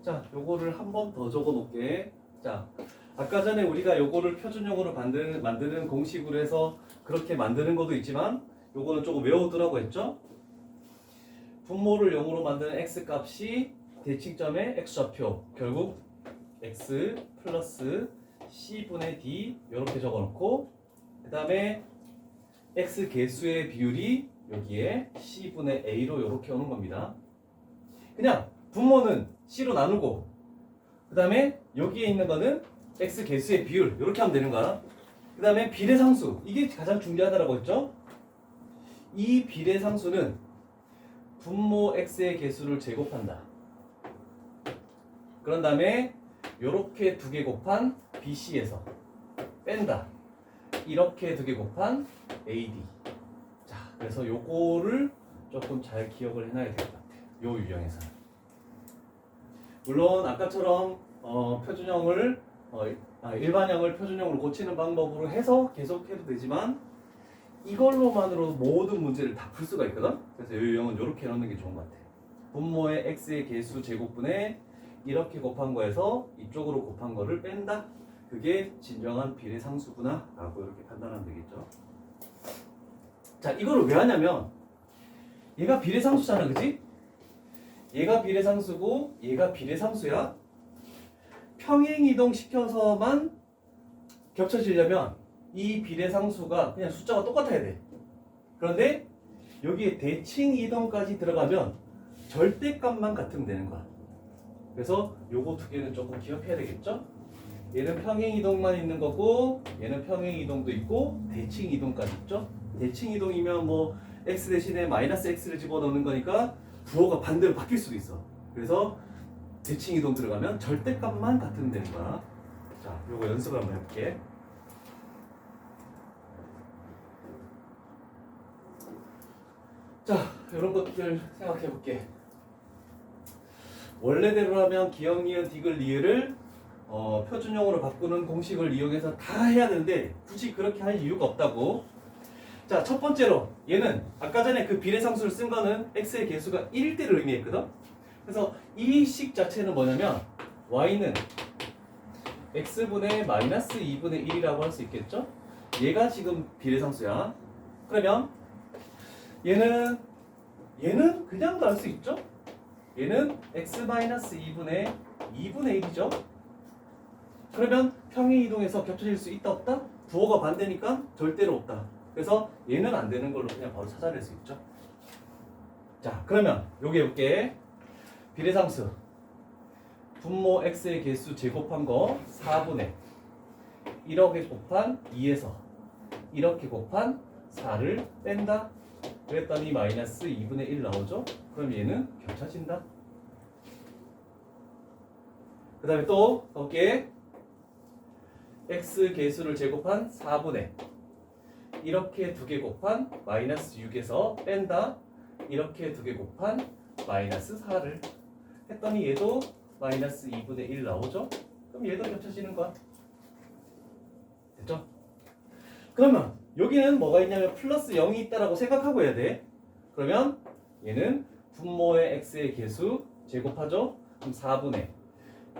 자, 요거를 한 번 더 적어 놓을게. 자, 아까 전에 우리가 요거를 표준형으로 만드는 공식으로 해서 그렇게 만드는 것도 있지만 요거는 조금 외워두라고 했죠? 분모를 0으로 만드는 x 값이 대칭점의 x 좌표, 결국 x 플러스 c분의 d 이렇게 적어 놓고, 그 다음에 x 개수의 비율이 여기에 c분의 a로 이렇게 오는 겁니다. 그냥 분모는 c로 나누고, 그 다음에 여기에 있는 거는 x 개수의 비율 이렇게 하면 되는 거야. 그 다음에 비례상수, 이게 가장 중요하다고 했죠. 이 비례상수는 분모 x의 개수를 제곱한다. 그런 다음에 이렇게 두 개 곱한 BC에서 뺀다. 이렇게 두 개 곱한 AD. 자, 그래서 요거를 조금 잘 기억을 해놔야 될 것 같아요. 요 유형에서는. 물론 아까처럼 표준형을 일반형을 표준형으로 고치는 방법으로 해서 계속 해도 되지만 이걸로만으로 모든 문제를 다 풀 수가 있거든. 그래서 이 유형은 이렇게 해놓는 게 좋은 것 같아. 분모의 x의 개수 제곱분에 이렇게 곱한 거에서 이쪽으로 곱한 거를 뺀다. 그게 진정한 비례상수구나 라고 이렇게 판단하면 되겠죠. 자, 이거를 왜 하냐면 얘가 비례상수잖아, 그지? 얘가 비례상수고 얘가 비례상수야. 평행이동 시켜서만 겹쳐지려면 이 비례상수가 그냥 숫자가 똑같아야 돼. 그런데 여기에 대칭이동까지 들어가면 절대값만 같으면 되는 거야. 그래서 요거 두 개는 조금 기억해야 되겠죠? 얘는 평행이동만 있는 거고 얘는 평행이동도 있고 대칭이동까지 있죠? 대칭이동이면 뭐 x 대신에 마이너스 x를 집어넣는 거니까 부호가 반대로 바뀔 수도 있어. 그래서 대칭이동 들어가면 절대값만 같으면 되는 거야. 자, 요거 연습을 한번 해볼게. 자, 이런 것들 생각해 볼게. 원래대로라면 기역, 니은, 디귿, 리을을 표준형으로 바꾸는 공식을 이용해서 다 해야 되는데 굳이 그렇게 할 이유가 없다고. 자, 첫 번째로 얘는 아까 전에 그 비례상수를 쓴 거는 x의 개수가 1일 때를 의미했거든. 그래서 이 식 자체는 뭐냐면 y는 x분의 마이너스 2분의 1이라고 할 수 있겠죠? 얘가 지금 비례상수야. 그러면 얘는 그냥도 알 수 있죠? 얘는 x 마이너스 2분의 1이죠? 그러면 평행 이동해서 겹쳐질 수 있다 없다? 부호가 반대니까 절대로 없다. 그래서 얘는 안 되는 걸로 그냥 바로 찾아낼 수 있죠. 자, 그러면 여기 해볼게. 비례상수 분모 x의 개수 제곱한 거 4분의 이렇게 곱한 2에서 이렇게 곱한 4를 뺀다. 그랬더니 마이너스 2분의 1 나오죠? 그럼 얘는 겹쳐진다. 그 다음에 또 볼게. x 개수를 제곱한 4분의 이렇게 두 개 곱한 마이너스 6에서 뺀다. 이렇게 두 개 곱한 마이너스 4를 했더니 얘도 마이너스 2분의 1 나오죠? 그럼 얘도 겹쳐지는 거야. 됐죠? 그러면 여기는 뭐가 있냐면 플러스 0이 있다라고 생각하고 해야 돼. 그러면 얘는 분모의 x의 개수 제곱하죠? 그럼 4분의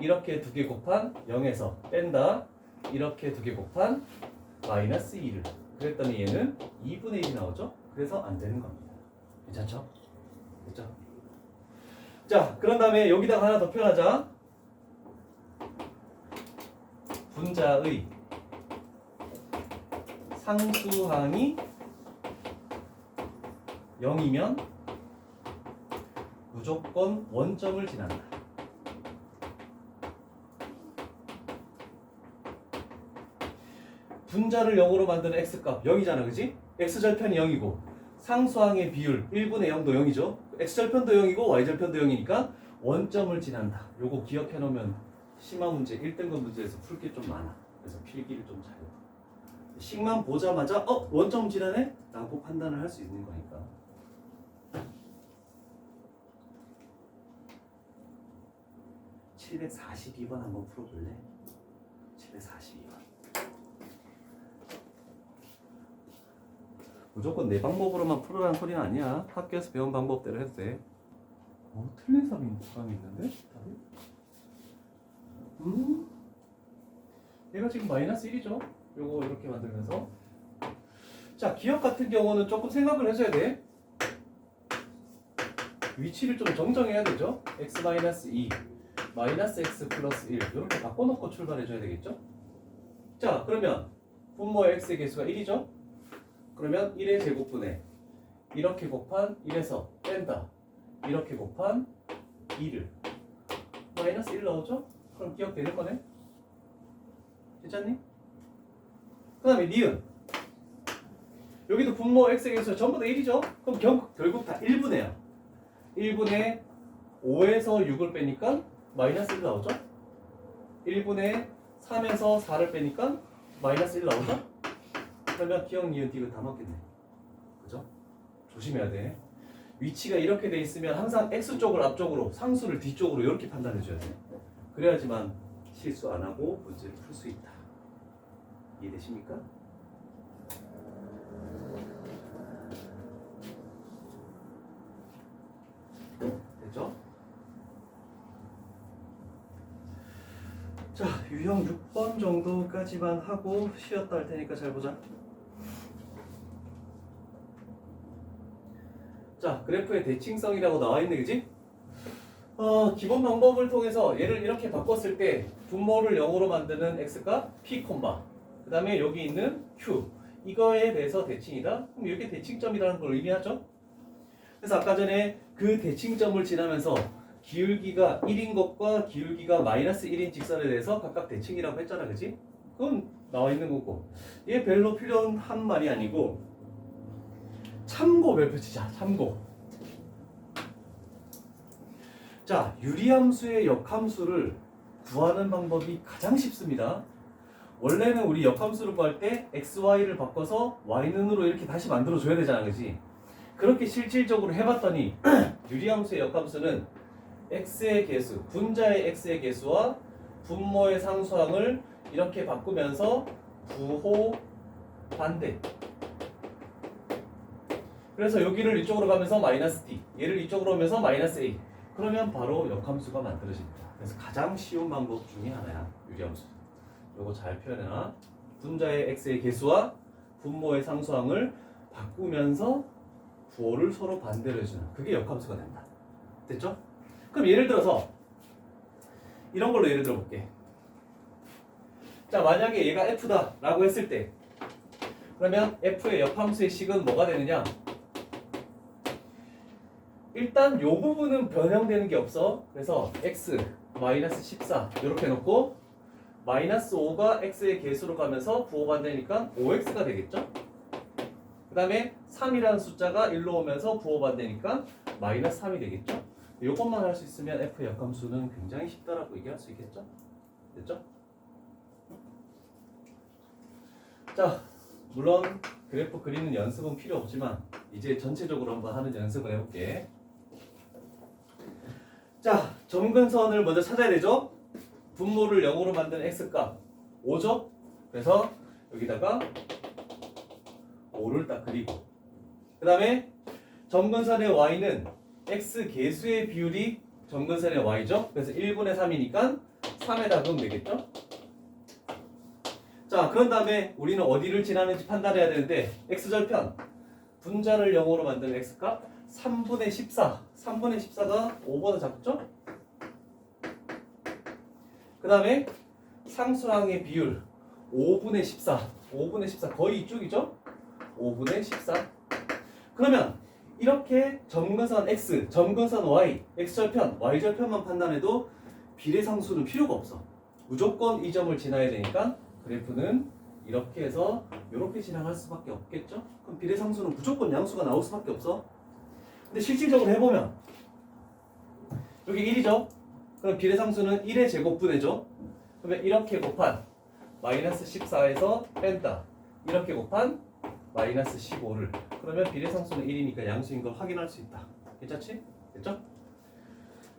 이렇게 두 개 곱한 0에서 뺀다. 이렇게 두 개 곱한 마이너스 2를 그랬더니 얘는 2분의 1이 나오죠? 그래서 안 되는 겁니다. 괜찮죠? 됐죠? 자, 그런 다음에 여기다가 하나 더 표현하자. 분자의 상수항이 0이면 무조건 원점을 지난다. 분자를 0으로 만드는 x값 0이잖아, 그지? x절편이 0이고 상수항의 비율 1분의 0도 0이죠. x절편도 0이고 y절편도 0이니까 원점을 지난다. 요거 기억해 놓으면 심화 문제 1등급 문제에서 풀 게 좀 많아. 그래서 필기를 좀 잘해. 식만 보자마자 원점 지나네? 라고 판단을 할 수 있는 거니까. (742번) 한번 풀어볼래? 742번. 무조건 내 방법으로만 풀으라는 소리는 아니야. 학교에서 배운 방법대로 해도 돼. 틀린 사람이 있는데? 얘가 지금 마이너스 1이죠? 요거 이렇게 만들면서. 자, 기억 같은 경우는 조금 생각을 해줘야 돼. 위치를 좀 정정해야 되죠? x-2 마이너스 x 플러스 1 이렇게 바꿔놓고 출발해줘야 되겠죠? 자, 그러면 분모의 x의 개수가 1이죠? 그러면 1의 제곱분에 이렇게 곱한 1에서 뺀다. 이렇게 곱한 2를 마이너스 1 나오죠? 그럼 기억되는 거네? 괜찮니? 그 다음에 니은 여기도 분모 x의 개수가 전부 다 1이죠? 그럼 결국 다 1분의야. 1분의 5에서 6을 빼니까 마이너스 1 나오죠? 1분의 3에서 4를 빼니까 마이너스 1 나오죠? 그러면 기억, 니은, 디귿 다 맞겠네. 그죠? 조심해야 돼. 위치가 이렇게 돼 있으면 항상 x쪽을 앞쪽으로, 상수를 뒤쪽으로 이렇게 판단해 줘야 돼. 그래야지만 실수 안 하고 문제를 풀 수 있다. 이해되십니까? 됐죠? 자, 유형 6번 정도까지만 하고 쉬었다 할 테니까 잘 보자. 자, 그래프의 대칭성이라고 나와 있네, 그지? 기본 방법을 통해서 얘를 이렇게 바꿨을 때 분모를 0으로 만드는 x값 p, 그 다음에 여기 있는 q 이거에 대해서 대칭이다. 그럼 이게 대칭점이라는 걸 의미하죠. 그래서 아까 전에 그 대칭점을 지나면서 기울기가 1인 것과 기울기가 마이너스 1인 직선에 대해서 각각 대칭이라고 했잖아, 그지? 그건 나와 있는 거고 얘 별로 필요한 말이 아니고 참고 별표치자. 참고. 자, 유리함수의 역함수를 구하는 방법이 가장 쉽습니다. 원래는 우리 역함수를 구할 때 x, y를 바꿔서 y는으로 이렇게 다시 만들어줘야 되잖아, 그지? 그렇게 실질적으로 해봤더니 유리함수의 역함수는 x의 개수, 분자의 x의 개수와 분모의 상수항을 이렇게 바꾸면서 부호 반대 그래서 여기를 이쪽으로 가면서 마이너스 D, 얘를 이쪽으로 오면서 마이너스 A. 그러면 바로 역함수가 만들어집니다. 그래서 가장 쉬운 방법 중에 하나야, 유리함수. 요거 잘 표현해놔. 분자의 x의 개수와 분모의 상수항을 바꾸면서 부호를 서로 반대로 해주는 그게 역함수가 된다. 됐죠? 그럼 예를 들어서 이런 걸로 예를 들어 볼게. 자, 만약에 얘가 f다 라고 했을 때 그러면 f의 역함수의 식은 뭐가 되느냐? 일단 요 부분은 변형되는 게 없어. 그래서 x 마이너스 14 이렇게 놓고 마이너스 5가 x의 개수로 가면서 부호 반대니까 5x가 되겠죠? 그 다음에 3이라는 숫자가 1로 오면서 부호 반대니까 마이너스 3이 되겠죠? 이것만 할 수 있으면 f의 역함수는 굉장히 쉽다라고 얘기할 수 있겠죠? 됐죠? 자, 물론 그래프 그리는 연습은 필요 없지만 이제 전체적으로 한번 하는 연습을 해볼게. 자, 점근선을 먼저 찾아야 되죠? 분모를 0으로 만든 x값 5죠? 그래서 여기다가 5를 딱 그리고 그 다음에 점근선의 y는 x 개수의 비율이 점근선의 y죠? 그래서 1분의 3이니까 3에다 그으면 되겠죠? 자, 그런 다음에 우리는 어디를 지나는지 판단해야 되는데 x절편 분자를 0으로 만든 x값 3분의 14 3분의 14가 5보다 작죠? 그 다음에 상수항의 비율 5분의 14 5분의 14 거의 이쪽이죠? 5분의 14 그러면 이렇게 점근선 x, 점근선 y, x절편, y절편만 판단해도 비례상수는 필요가 없어. 무조건 이 점을 지나야 되니까 그래프는 이렇게 해서 이렇게 지나갈 수밖에 없겠죠? 그럼 비례상수는 무조건 양수가 나올 수밖에 없어. 근데 실질적으로 해보면 여기 1이죠? 그럼 비례상수는 1의 제곱분해죠? 그러면 이렇게 곱한 마이너스 14에서 뺀다. 이렇게 곱한 마이너스 15를 그러면 비례상수는 1이니까 양수인 걸 확인할 수 있다. 괜찮지? 됐죠?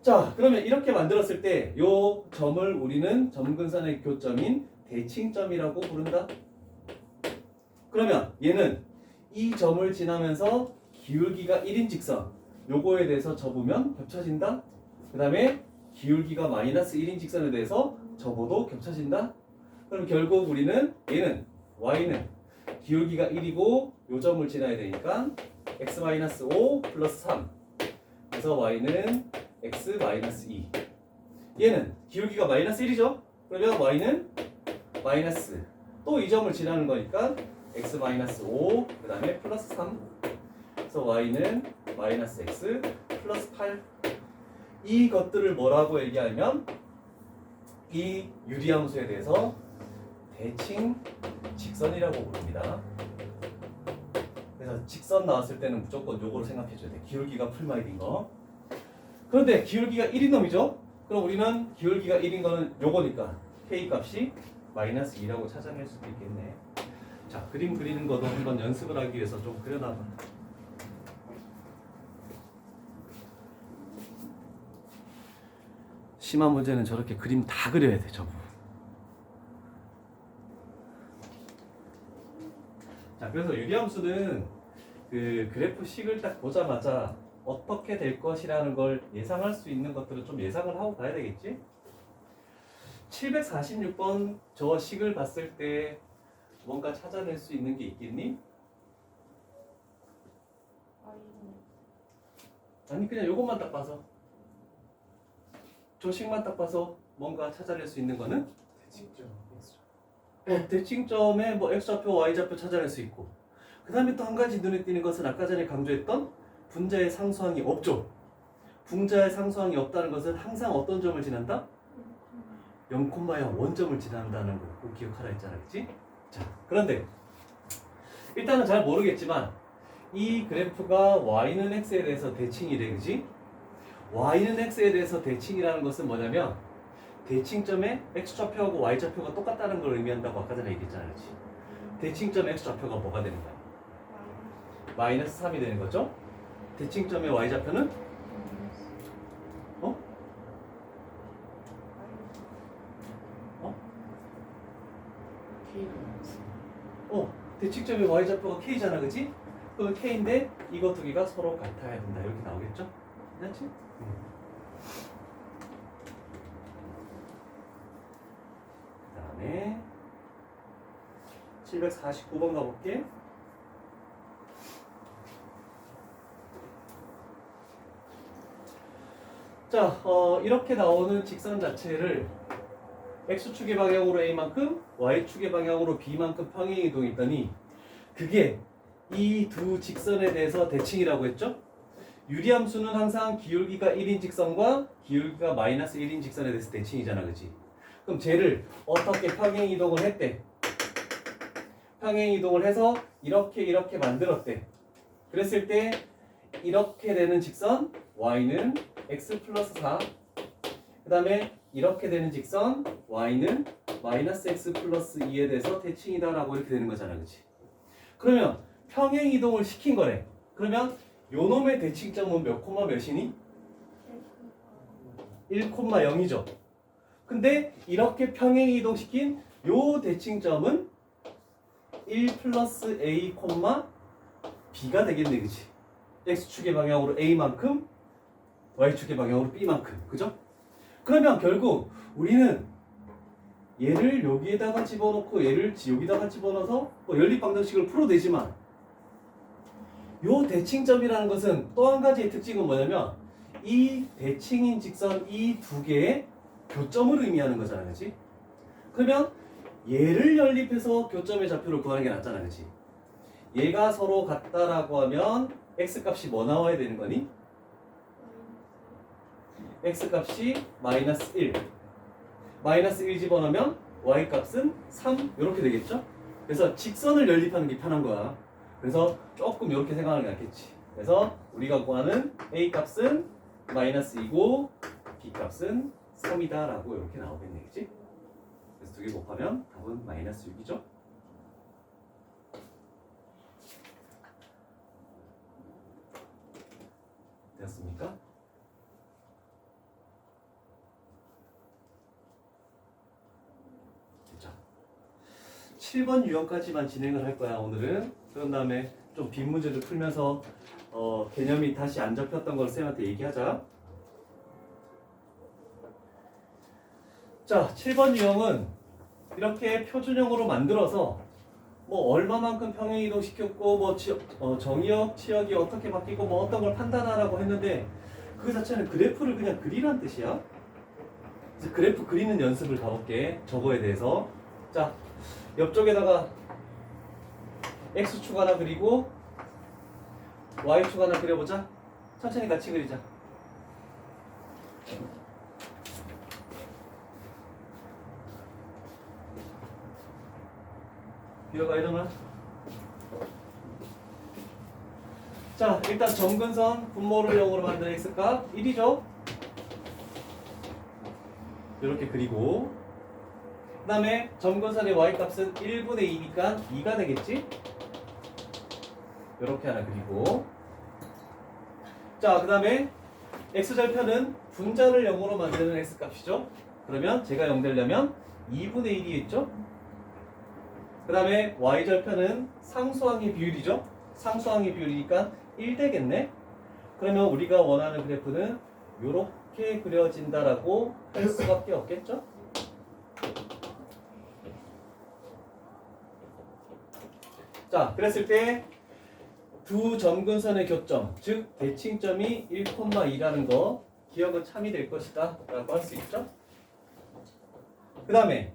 자, 그러면 이렇게 만들었을 때 요 점을 우리는 점근선의 교점인 대칭점이라고 부른다. 그러면 얘는 이 점을 지나면서 기울기가 1인 직선 요거에 대해서 접으면 겹쳐진다. 그 다음에 기울기가 마이너스 1인 직선에 대해서 접어도 겹쳐진다. 그럼 결국 우리는 얘는 y는 기울기가 1이고 요 점을 지나야 되니까 x-5 플러스 3 그래서 y는 x-2 얘는 기울기가 마이너스 1이죠? 그러면 y는 마이너스 또 이 점을 지나는 거니까 x-5 그 다음에 플러스 3 그래서 y는 마이너스 x 플러스 8 이것들을 뭐라고 얘기하면 이 유리함수에 대해서 대칭 직선이라고 부릅니다. 그래서 직선 나왔을 때는 무조건 요거를 생각해줘야 돼. 기울기가 풀마일인 거. 그런데 기울기가 1인 놈이죠? 그럼 우리는 기울기가 1인 거는 요거니까 k 값이 마이너스 2라고 찾아낼 수도 있겠네. 자, 그림 그리는 것도 한번 연습을 하기 위해서 좀 그려놔봐. 심한 문제는 저렇게 그림 다 그려야 돼, 전부. 자, 그래서 유리함수는 그 그래프 식을 딱 보자마자 어떻게 될 것이라는 걸 예상할 수 있는 것들은 좀 예상을 하고 가야 되겠지? 746번 저 식을 봤을 때 뭔가 찾아낼 수 있는 게 있겠니? 아니, 그냥 요것만 딱 봐서 저 식만 딱 봐서 뭔가 찾아낼 수 있는 거는 대칭점 대칭점에 뭐 x좌표, y좌표 찾아낼 수 있고 그 다음에 또 한 가지 눈에 띄는 것은 아까 전에 강조했던 분자의 상수항이 없죠. 분자의 상수항이 없다는 것은 항상 어떤 점을 지난다? 0,0 원점을 지난다는 거 꼭 기억하라 했잖아, 그치? 자, 그런데 일단은 잘 모르겠지만 이 그래프가 y는 x에 대해서 대칭이래, 그치? y는 x에 대해서 대칭이라는 것은 뭐냐면 대칭점에 x좌표하고 y좌표가 똑같다는 걸 의미한다고 아까 전에 얘기했잖아, 그치? 대칭점 x좌표가 뭐가 되는 거야? 마이너스 3이 되는 거죠? 대칭점의 y좌표는? 어? K가 마이너스 대칭점의 y좌표가 k잖아, 그치? 그건 K인데 이거 두 개가 서로 같아야 된다. 이렇게 나오겠죠? 맞지? 그 다음에 749번 가볼게. 자, 이렇게 나오는 직선 자체를 X축의 방향으로 A만큼, Y축의 방향으로 B만큼 평행이동이 있더니 그게 이 두 직선에 대해서 대칭이라고 했죠? 유리함수는 항상 기울기가 1인 직선과 기울기가 마이너스 1인 직선에 대해서 대칭이잖아, 그치? 그럼 쟤를 어떻게 평행이동을 했대? 평행이동을 해서 이렇게 만들었대. 그랬을 때 이렇게 되는 직선 Y는 X 플러스 4, 그 다음에 이렇게 되는 직선 Y는 마이너스 X 플러스 2에 대해서 대칭이다 라고 이렇게 되는 거잖아, 그치? 그러면 평행이동을 시킨 거래. 그러면 요놈의 대칭점은 몇 콤마 몇이니? 1,0이죠. 근데 이렇게 평행이동 시킨 요 대칭점은 1 플러스 A, B가 되겠네, 그치? X축의 방향으로 A만큼, Y축의 방향으로 B만큼, 그죠? 그러면 결국 우리는 얘를 여기에다가 집어넣고 얘를 여기다가 집어넣어서 연립방정식을 풀어도 되지만 요 대칭점이라는 것은 또 한 가지의 특징은 뭐냐면 이 대칭인 직선 이 두 개의 교점을 의미하는 거잖아, 그치? 그러면 얘를 연립해서 교점의 좌표를 구하는 게 낫잖아, 그치? 얘가 서로 같다라고 하면 X값이 뭐 나와야 되는 거니? X값이 마이너스 1. 마이너스 1 집어넣으면 Y값은 3 이렇게 되겠죠? 그래서 직선을 연립하는 게 편한 거야. 그래서 조금 이렇게 생각하는 게 낫겠지. 그래서 우리가 구하는 A값은 마이너스 2고 B값은 3이다 라고 이렇게 나오겠네, 그치? 그래서 두 개 곱하면 답은 마이너스 6이죠? 되었습니까? 됐죠? 7번 유형까지만 진행을 할 거야, 오늘은. 그런 다음에 좀 빈 문제를 풀면서 개념이 다시 안 잡혔던 걸 쌤한테 얘기하자. 자, 7번 유형은 이렇게 표준형으로 만들어서 뭐 얼마만큼 평행이동 시켰고 뭐 정의역, 치역이 어떻게 바뀌고 뭐 어떤 걸 판단하라고 했는데 그 자체는 그래프를 그냥 그리란 뜻이야. 그래서 그래프 그리는 연습을 가볼게. 저거에 대해서. 자, 옆쪽에다가 X축 하나 그리고 Y축 하나 그려보자. 천천히 같이 그리자. 비어가 일어나. 자, 일단 점근선 분모를 0으로 만든 X값 1이죠. 이렇게 그리고 그 다음에 점근선의 Y값은 1분의 2니까 2가 되겠지? 이렇게 하나 그리고 자, 그 다음에 X절편은 분자를 0으로 만드는 X값이죠. 그러면 제가 0 되려면 2분의 1이겠죠? 그 다음에 Y절편은 상수항의 비율이죠. 상수항의 비율이니까 1 되겠네. 그러면 우리가 원하는 그래프는 이렇게 그려진다라고 할 수밖에 없겠죠. 자, 그랬을 때 두 점근선의 교점, 즉 대칭점이 1,2라는 거 기억은 참이 될 것이다 라고 할 수 있죠. 그 다음에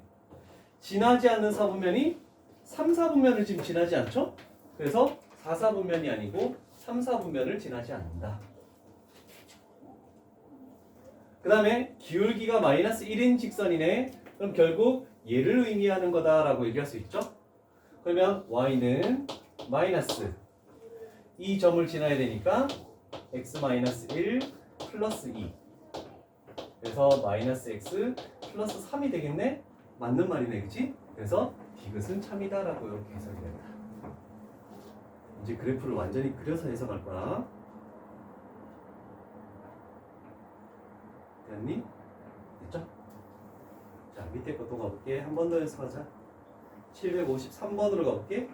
지나지 않는 사분면이 3, 4분면을 지금 지나지 않죠? 그래서 4, 4분면이 아니고 3, 4분면을 지나지 않는다. 그 다음에 기울기가 마이너스 1인 직선이네. 그럼 결국 얘를 의미하는 거다라고 얘기할 수 있죠? 그러면 Y는 마이너스 이 점을 지나야 되니까 x-1 플러스 2 그래서 마이너스 x 플러스 3이 되겠네? 맞는 말이네, 그치? 그래서 디귿은 참이다 라고 이렇게 해석이 된다. 이제 그래프를 완전히 그려서 해석할 거야. 됐니? 됐죠? 자, 밑에 것도 가볼게. 한 번 더 연습하자. 753번으로 가볼게.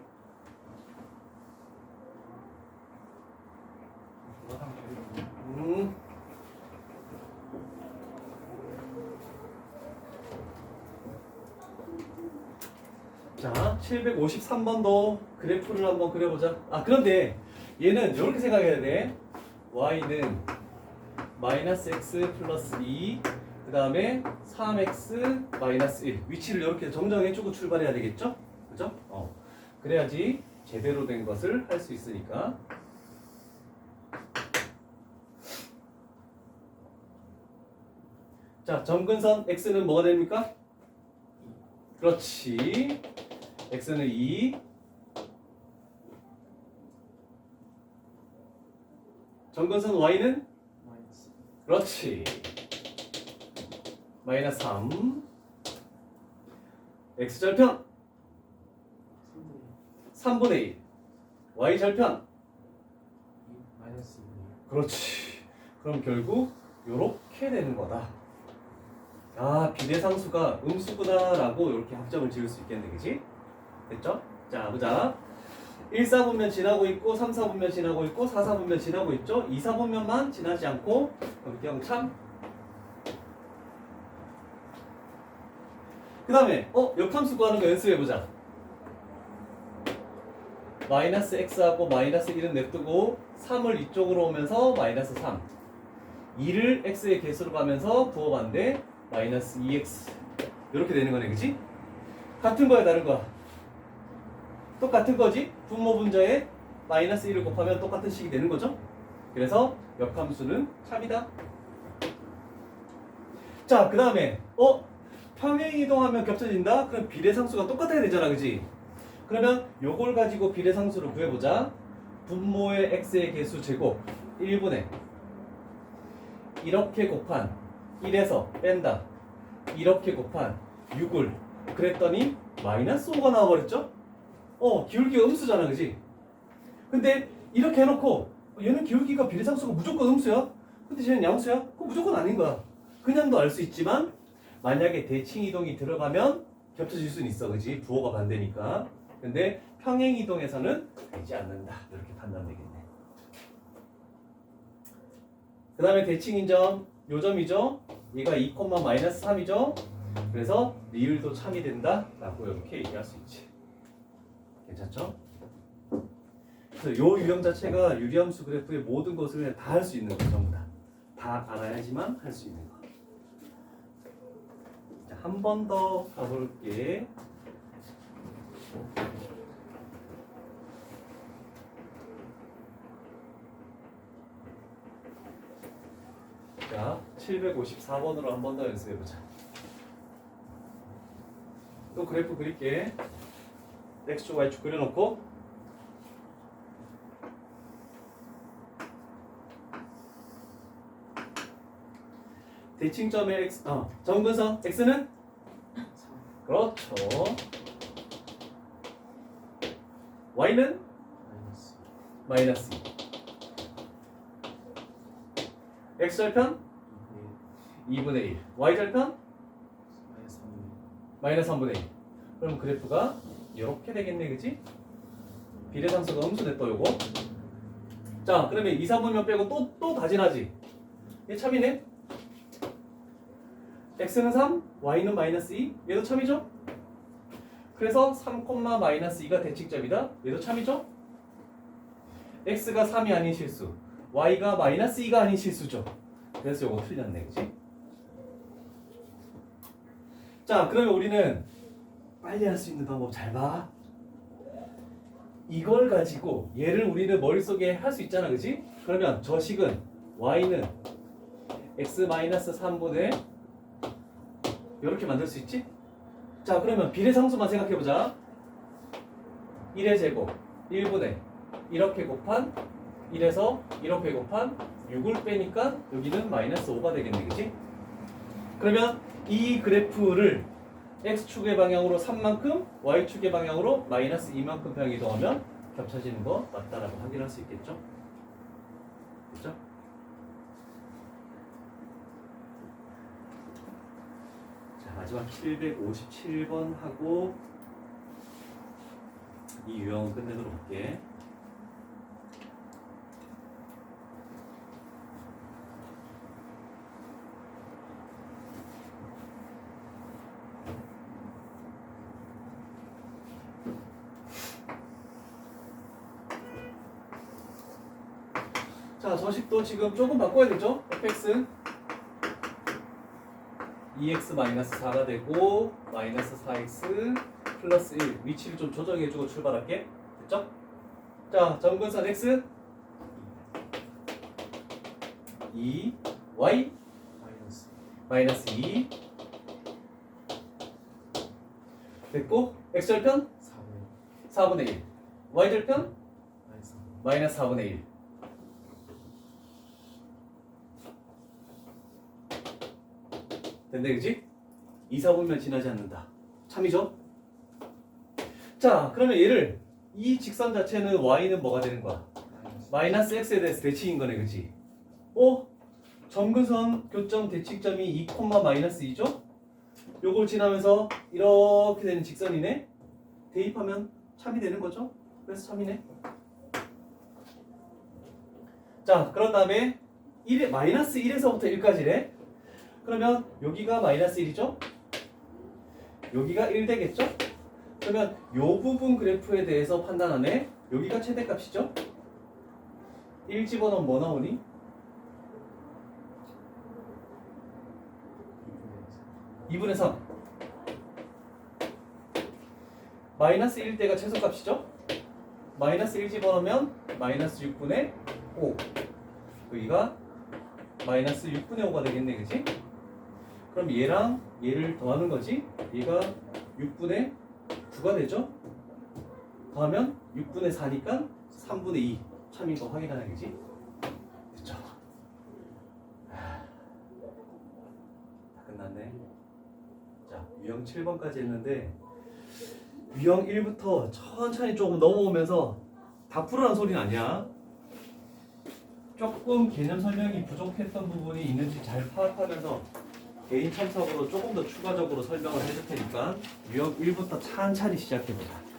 753번도 그래프를 한번 그려보자. 아, 그런데 얘는 이렇게 생각해야 돼. y는 마이너스 x 플러스 2, 그 다음에 3x 마이너스 1. 위치를 이렇게 정정해주고 출발해야 되겠죠? 그죠? 그래야지 제대로 된 것을 할 수 있으니까. 자, 점근선 x는 뭐가 됩니까? 그렇지. x는 2. 점근선 y는? 마이너스. 그렇지. 마이너스 3. x절편 3분의 1. y절편 마이너스 2. 그렇지. 그럼 결국 요렇게 되는 거다. 아, 비례상수가 음수구나라고 이렇게 학점을 지을 수 있겠네, 그지? 됐죠? 자, 보자. 1, 4분면 지나고 있고 3, 4분면 지나고 있고 4, 4분면 지나고 있죠? 2, 4분면만 지나지 않고 경참. 그 다음에 역함수 구하는 거 연습해보자. 마이너스 x하고 마이너스 1은 냅두고 3을 이쪽으로 오면서 마이너스 3, 2를 x의 개수로 가면서 부호반대 마이너스 2x 이렇게 되는 거네, 그치? 같은 거야, 다른 거야? 똑같은 거지? 분모 분자에 마이너스 1을 곱하면 똑같은 식이 되는 거죠? 그래서 역함수는 참이다. 자, 그 다음에 평행이동하면 겹쳐진다? 그럼 비례상수가 똑같아야 되잖아, 그치? 그러면 요걸 가지고 비례상수를 구해보자. 분모의 x의 개수 제곱 1분의 이렇게 곱한 1에서 뺀다 이렇게 곱한 6을 그랬더니 마이너스 5가 나와버렸죠? 기울기가 음수잖아, 그지? 근데 이렇게 해놓고 얘는 기울기가 비례상수가 무조건 음수야? 근데 쟤는 양수야? 그럼 무조건 아닌 거야. 그냥도 알 수 있지만 만약에 대칭이동이 들어가면 겹쳐질 수는 있어, 그지? 부호가 반대니까. 근데 평행이동에서는 되지 않는다, 이렇게 판단되겠네. 그 다음에 대칭인 점, 요 점이죠? 얘가 2, 마이너스 3이죠? 그래서 리을도 참이 된다 라고 이렇게 얘기할 수 있지. 괜찮죠? 그래서 요 유형 자체가 유리함수 그래프의 모든 것을 다 할 수 있는 거, 전부 다. 다 알아야지만 할 수 있는 거. 자, 한 번 더 가볼게. 자, 754번으로 한 번 더 연습해보자. 또 그래프 그릴게. X축, Y축 그려놓고 대칭점의 X, 점근선 X는? 3. 그렇죠. Y는? 마이너스. 마이너스 2. X절편? 2분의 1. Y절편? 마이너스 3. 마이너스 3분의 1. 그럼 그래프가 이렇게 되겠네, 그치? 비례상수가 음수됐다, 요거. 자, 그러면 2, 3분면 빼고 또 다진하지? 얘 참이네? X는 3, Y는 마이너스 2. 얘도 참이죠? 그래서 3, 마이너스 2가 대칭점이다. 얘도 참이죠? X가 3이 아닌 실수, Y가 마이너스 2가 아닌 실수죠. 그래서 요거 틀렸네, 그치? 자, 그러면 우리는 빨리 할 수 있는 방법 잘 봐. 이걸 가지고 얘를 우리는 머릿속에 할 수 있잖아, 그치? 그러면 저 식은 Y는 X-3분의 이렇게 만들 수 있지? 자, 그러면 비례상수만 생각해보자. 1의 제곱 1분의 이렇게 곱한 1에서 이렇게 곱한 6을 빼니까 여기는 마이너스 5가 되겠네, 그치? 그러면 이 그래프를 X축의 방향으로 3만큼, Y축의 방향으로 마이너스 2만큼 평행 이동하면 겹쳐지는 거 맞다라고 확인할 수 있겠죠? 그렇죠? 자, 마지막 757번 하고 이 유형은 끝내도록 할게. 자, 저식도 지금 조금 바꿔야겠죠? fx 2x-4가 되고 마이너스 4x 플러스 1 위치를 좀 조정해주고 출발할게. 됐죠? 자, 점근선 x 2 y 마이너스 마이너스 2 됐고 x절편 4분의 4분의 1 y절편 마이너스 3분의 마이너스 4분의 1 됐네 그치? 2, 4분면 지나지 않는다 참이죠? 자 그러면 얘를 이 직선 자체는 y는 뭐가 되는 거야? 마이너스 x에 대해서 대칭인 거네 그치? 점근선 교점 대칭점이 2, 마이너스 2죠? 요걸 지나면서 이렇게 되는 직선이네 대입하면 참이 되는 거죠? 그래서 참이네 자 그런 다음에 마이너스 1에서부터 1까지래 그러면 여기가 마이너스 1이죠? 여기가 1 되겠죠? 그러면 요 부분 그래프에 대해서 판단하네 여기가 최대값이죠? 1 집어넣으면 뭐 나오니? 2분의 3 마이너스 1대가 최소값이죠? 마이너스 1 집어넣으면 마이너스 6분의 5 여기가 마이너스 6분의 5가 되겠네 그치? 그럼 얘랑 얘를 더하는 거지 얘가 6분의 9가 되죠? 더하면 6분의 4니까 3분의 2 참인 거 확인하는 거지? 됐죠? 다 끝났네 자 유형 7번까지 했는데 유형 1부터 천천히 조금 넘어오면서 다 풀어라는 소리는 아니야 조금 개념 설명이 부족했던 부분이 있는지 잘 파악하면서 개인 첨삭으로 조금 더 추가적으로 설명을 해줄 테니까 유형 1부터 천천히 시작해보자